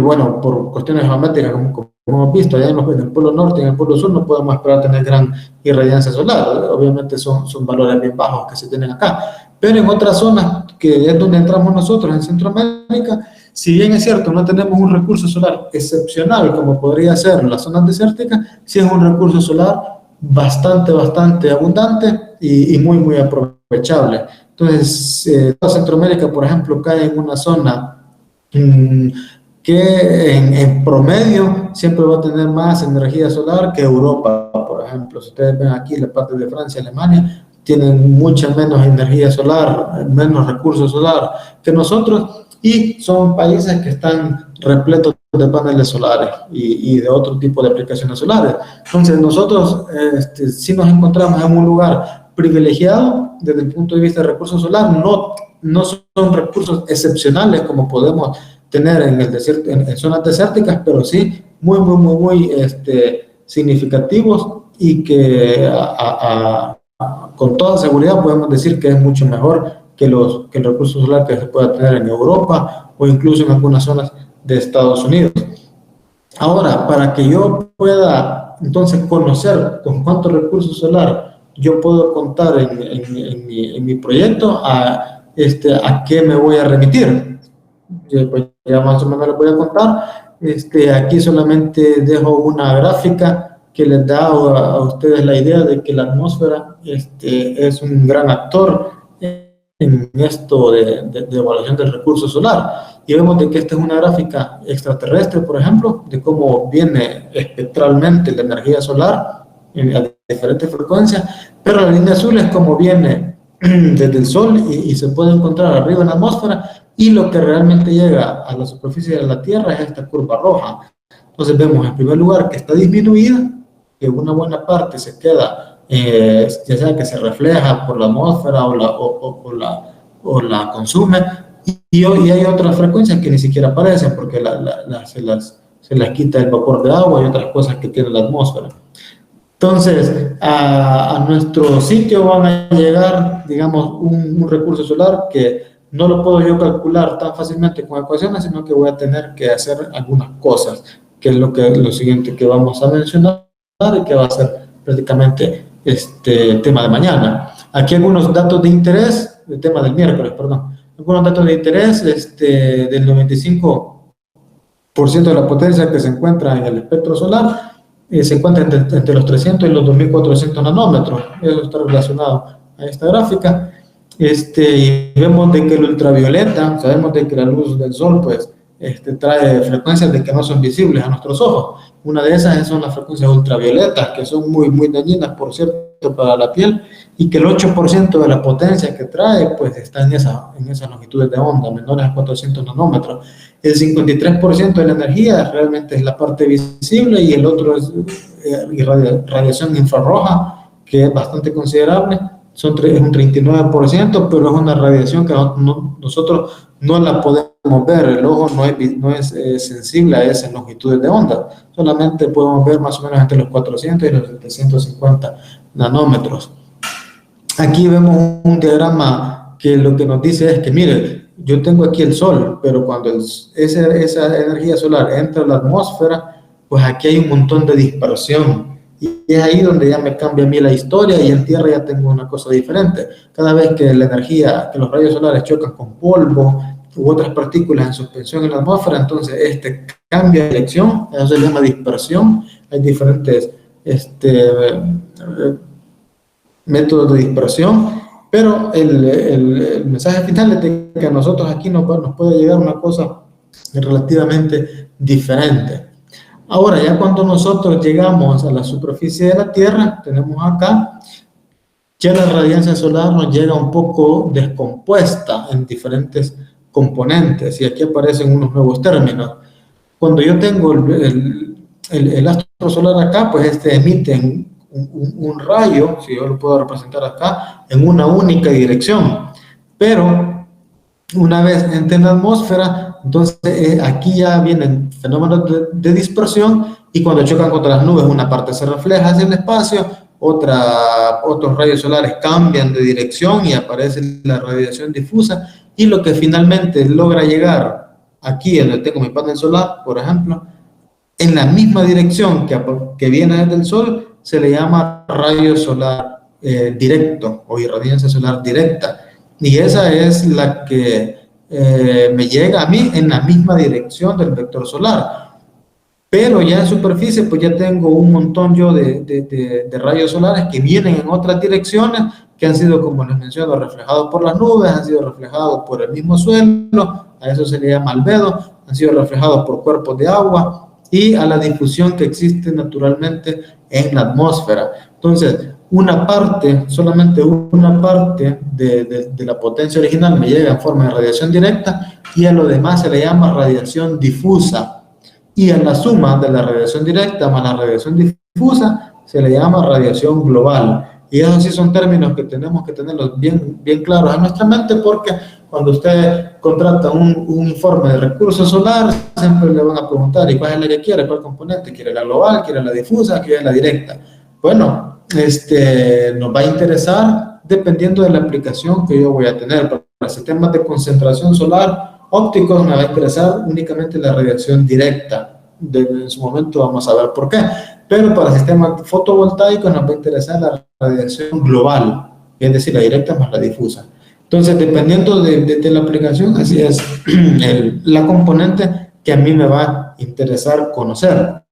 bueno, por cuestiones geométricas, como hemos visto, allá en el Polo Norte y en el Polo Sur no podemos esperar tener gran irradiancia solar. Obviamente son valores bien bajos que se tienen acá. Pero en otras zonas, que es donde entramos nosotros, en Centroamérica, si bien es cierto, no tenemos un recurso solar excepcional como podría ser las zonas desérticas, sí es un recurso solar bastante abundante y muy aprovechable. Entonces, toda Centroamérica, por ejemplo, cae en una zona que en promedio siempre va a tener más energía solar que Europa, por ejemplo. Si ustedes ven aquí la parte de Francia y Alemania, tienen mucha menos energía solar, menos recursos solar que nosotros, y son países que están repletos de paneles solares y de otro tipo de aplicaciones solares. Entonces nosotros sí nos encontramos en un lugar privilegiado desde el punto de vista de recursos solares. No son recursos excepcionales como podemos tener en el desierto, en zonas desérticas, pero sí muy significativos, y que con toda seguridad podemos decir que es mucho mejor que el recurso solar que se pueda tener en Europa o incluso en algunas zonas de Estados Unidos. Ahora, para que yo pueda entonces conocer con cuánto recurso solar yo puedo contar en mi proyecto, a qué me voy a remitir. Pues ya más o menos les voy a contar. Aquí solamente dejo una gráfica que les da a ustedes la idea de que la atmósfera es un gran actor en esto de evaluación del recurso solar. Y vemos de que esta es una gráfica extraterrestre, por ejemplo, de cómo viene espectralmente la energía solar a diferentes frecuencias, pero la línea azul es como viene desde el Sol y se puede encontrar arriba en la atmósfera, y lo que realmente llega a la superficie de la Tierra es esta curva roja. Entonces vemos en primer lugar que está disminuida, que una buena parte se queda, ya sea que se refleja por la atmósfera o la consume, y hay otras frecuencias que ni siquiera aparecen porque se las quita el vapor de agua y otras cosas que tiene la atmósfera. Entonces, a nuestro sitio van a llegar, digamos, un recurso solar que no lo puedo yo calcular tan fácilmente con ecuaciones, sino que voy a tener que hacer algunas cosas, que es lo siguiente que vamos a mencionar y que va a ser prácticamente tema de mañana. Aquí algunos datos de interés, el tema del miércoles, perdón. Algunos datos de interés, del 95% de la potencia que se encuentra en el espectro solar, se encuentra entre los 300 y los 2400 nanómetros. Eso está relacionado a esta gráfica. Y vemos de que el ultravioleta, sabemos de que la luz del sol, pues, trae frecuencias de que no son visibles a nuestros ojos. Una de esas son las frecuencias ultravioletas, que son muy, muy dañinas, por cierto, para la piel, y que el 8% de la potencia que trae, pues, está en esas longitudes de onda, menores a 400 nanómetros. El 53% de la energía realmente es la parte visible, y el otro es radiación infrarroja, que es bastante considerable. Es un 39%, pero es una radiación que nosotros no la podemos ver. El ojo no es sensible a esas longitudes de onda. Solamente podemos ver más o menos entre los 400 y los 750 nanómetros. Aquí vemos un diagrama que lo que nos dice es que, mire, yo tengo aquí el sol, pero cuando esa energía solar entra a la atmósfera, pues aquí hay un montón de dispersión. Y es ahí donde ya me cambia a mí la historia, y en Tierra ya tengo una cosa diferente. Cada vez que que los rayos solares chocan con polvo u otras partículas en suspensión en la atmósfera, entonces cambia de dirección. Eso se llama dispersión. Hay diferentes métodos de dispersión, pero el mensaje final es de que a nosotros aquí nos puede llegar una cosa relativamente diferente. Ahora, ya cuando nosotros llegamos a la superficie de la Tierra, tenemos acá, ya la radiancia solar nos llega un poco descompuesta en diferentes componentes, y aquí aparecen unos nuevos términos. Cuando yo tengo el astro solar acá, pues emite un rayo, si yo lo puedo representar acá, en una única dirección, pero una vez entre en la atmósfera, entonces aquí ya vienen fenómenos de dispersión, y cuando chocan contra las nubes, una parte se refleja hacia el espacio, otros rayos solares cambian de dirección y aparece la radiación difusa, y lo que finalmente logra llegar aquí, donde tengo mi panel solar, por ejemplo, en la misma dirección que viene desde el sol, se le llama rayo solar directo o irradiancia solar directa, y esa es la que me llega a mí en la misma dirección del vector solar. Pero ya en superficie, pues ya tengo un montón yo de rayos solares que vienen en otras direcciones, que han sido, como les menciono, reflejados por las nubes, han sido reflejados por el mismo suelo, a eso se le llama albedo, han sido reflejados por cuerpos de agua, y a la difusión que existe naturalmente en la atmósfera. Entonces, solamente una parte de la potencia original me llega en forma de radiación directa, y a lo demás se le llama radiación difusa. Y a la suma de la radiación directa más la radiación difusa se le llama radiación global. Y esos sí son términos que tenemos que tenerlos bien claros en nuestra mente, porque cuando usted contrata un informe de recurso solar, siempre le van a preguntar, ¿y cuál es la que quiere? ¿Cuál componente? ¿Quiere la global? ¿Quiere la difusa? ¿Quiere la directa? Bueno, nos va a interesar dependiendo de la aplicación que yo voy a tener. Para sistemas de concentración solar ópticos me va a interesar únicamente la radiación directa. En su momento vamos a ver por qué. Pero para sistemas fotovoltaicos nos va a interesar la radiación global, es decir, la directa más la difusa. Entonces, dependiendo de la aplicación, así es la componente que a mí me va a interesar conocer.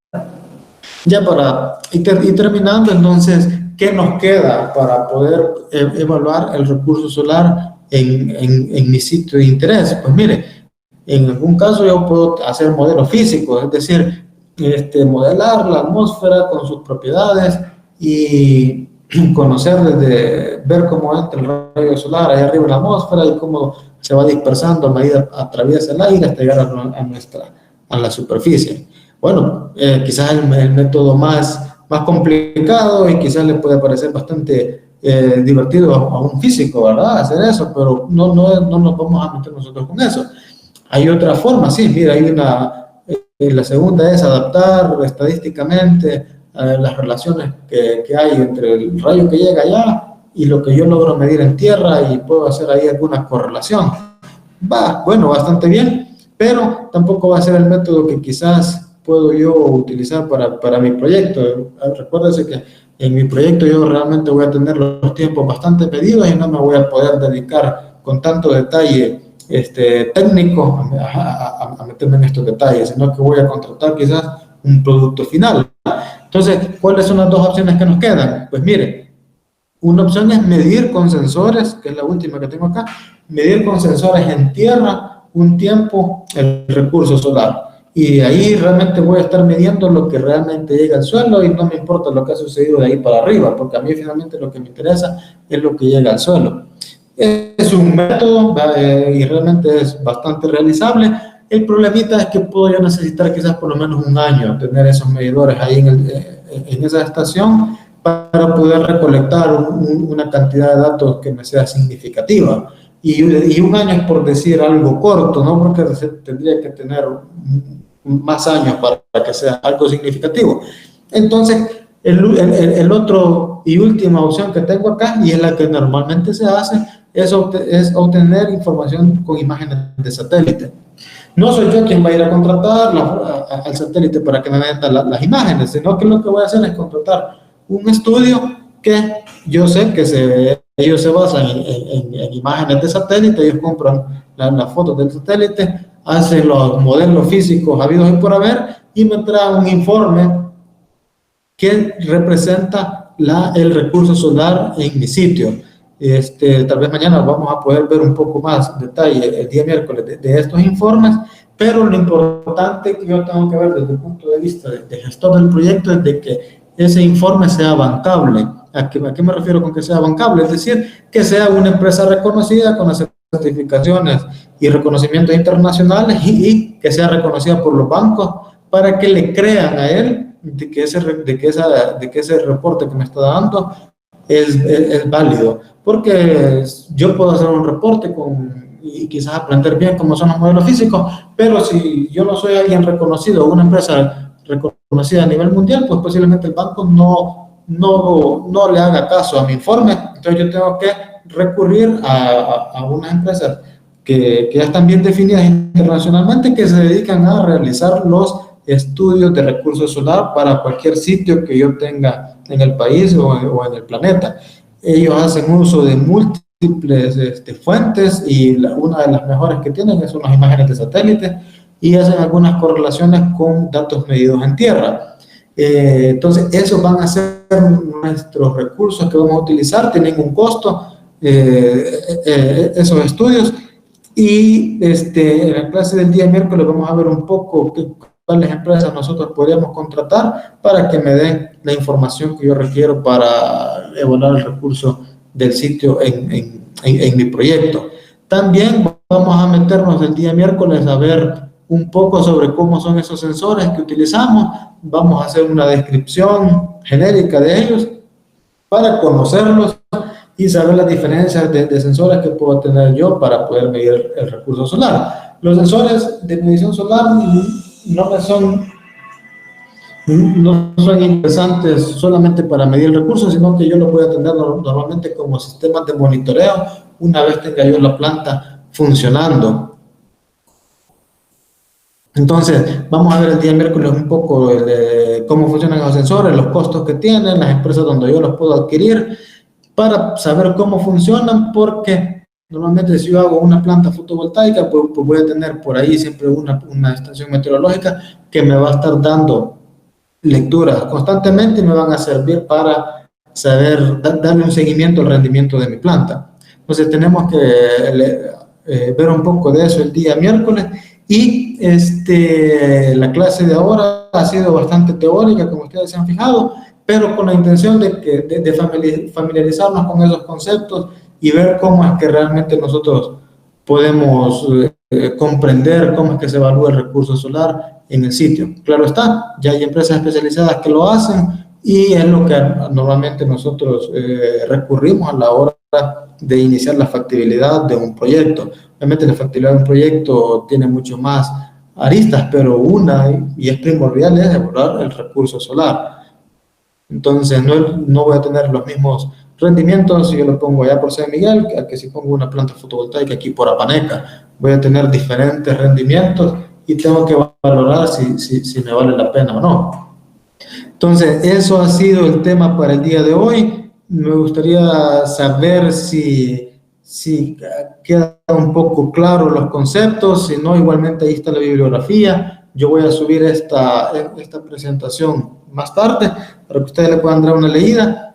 Ya para ir terminando, entonces, ¿qué nos queda para poder evaluar el recurso solar en mi sitio de interés? Pues mire, en algún caso yo puedo hacer modelos físicos, es decir, modelar la atmósfera con sus propiedades y conocer ver cómo entra el rayo solar ahí arriba en la atmósfera y cómo se va dispersando a medida atraviesa el aire hasta llegar a la superficie. Bueno, quizás el método más complicado y quizás le puede parecer bastante divertido a un físico, ¿verdad? Hacer eso, pero no nos vamos a meter nosotros con eso. Hay otra forma, sí, mira, la segunda es adaptar estadísticamente las relaciones que hay entre el rayo que llega allá y lo que yo logro medir en tierra y puedo hacer ahí alguna correlación. Bueno, bastante bien, pero tampoco va a ser el método que quizás puedo yo utilizar para mi proyecto. Recuérdese que en mi proyecto yo realmente voy a tener los tiempos bastante medidos y no me voy a poder dedicar con tanto detalle técnico a meterme en estos detalles, sino que voy a contratar quizás un producto final. Entonces, ¿cuáles son las dos opciones que nos quedan? Pues mire, una opción es medir con sensores, que es la última que tengo acá, medir con sensores en tierra un tiempo el recurso solar. Y ahí realmente voy a estar midiendo lo que realmente llega al suelo y no me importa lo que ha sucedido de ahí para arriba, porque a mí finalmente lo que me interesa es lo que llega al suelo. Es un método y realmente es bastante realizable. El problemita es que puedo yo necesitar quizás por lo menos un año tener esos medidores ahí en esa estación para poder recolectar una cantidad de datos que me sea significativa. Y un año es por decir algo corto, ¿no? Porque tendría que tener más años para que sea algo significativo. Entonces, el otro y última opción que tengo acá, y es la que normalmente se hace, es obtener información con imágenes de satélite. No soy yo quien va a ir a contratar al satélite para que me venda las imágenes, sino que lo que voy a hacer es contratar un estudio que yo sé que ellos se basan en imágenes de satélite, ellos compran las fotos del satélite, hacen los modelos físicos habidos y por haber y me traen un informe que representa el recurso solar en mi sitio. Tal vez mañana vamos a poder ver un poco más detalle el día miércoles de estos informes, pero lo importante que yo tengo que ver desde el punto de vista de gestor del proyecto es de que ese informe sea bancable. ¿A qué me refiero con que sea bancable? Es decir, que sea una empresa reconocida con las certificaciones y reconocimientos internacionales y que sea reconocida por los bancos para que le crean a él de que ese reporte que me está dando es válido. Porque yo puedo hacer un reporte y quizás aprender bien cómo son los modelos físicos, pero si yo no soy alguien reconocido, una empresa reconocida a nivel mundial, pues posiblemente el banco no le haga caso a mi informe. Entonces yo tengo que recurrir a unas empresas que ya están bien definidas internacionalmente, que se dedican a realizar los estudios de recursos solar para cualquier sitio que yo tenga en el país o en el planeta. Ellos hacen uso de múltiples fuentes y una de las mejores que tienen son las imágenes de satélite y hacen algunas correlaciones con datos medidos en tierra. Entonces, esos van a ser nuestros recursos que vamos a utilizar, tienen un costo, esos estudios. Y en la clase del día miércoles vamos a ver un poco cuáles empresas nosotros podríamos contratar para que me den la información que yo requiero para evaluar el recurso del sitio en mi proyecto. También vamos a meternos el día miércoles a ver un poco sobre cómo son esos sensores que utilizamos. Vamos a hacer una descripción genérica de ellos para conocerlos y saber las diferencias de sensores que puedo tener yo para poder medir el recurso solar. Los sensores de medición solar no son interesantes solamente para medir el recurso, sino que yo lo voy a tener normalmente como sistemas de monitoreo una vez tenga yo la planta funcionando. Entonces, vamos a ver el día miércoles un poco de cómo funcionan los sensores, los costos que tienen, las empresas donde yo los puedo adquirir, para saber cómo funcionan, porque normalmente si yo hago una planta fotovoltaica, pues voy a tener por ahí siempre una estación meteorológica que me va a estar dando lecturas constantemente y me van a servir para saber darle un seguimiento al rendimiento de mi planta. Entonces tenemos que ver un poco de eso el día miércoles. Y la clase de ahora ha sido bastante teórica, como ustedes se han fijado, pero con la intención de familiarizarnos con esos conceptos y ver cómo es que realmente nosotros podemos comprender cómo es que se evalúa el recurso solar en el sitio. Claro está, ya hay empresas especializadas que lo hacen y es lo que normalmente nosotros recurrimos a la hora de iniciar la factibilidad de un proyecto. Obviamente la factibilidad de un proyecto tiene mucho más aristas, pero una, y es primordial, es evaluar el recurso solar. Entonces no voy a tener los mismos rendimientos si yo lo pongo allá por San Miguel que si pongo una planta fotovoltaica aquí por Apaneca. Voy a tener diferentes rendimientos y tengo que valorar si me vale la pena o no. Entonces, eso ha sido el tema para el día de hoy. Me gustaría saber si quedan un poco claros los conceptos. Si no, igualmente ahí está la bibliografía. Yo voy a subir esta presentación más tarde para que ustedes le puedan dar una leída.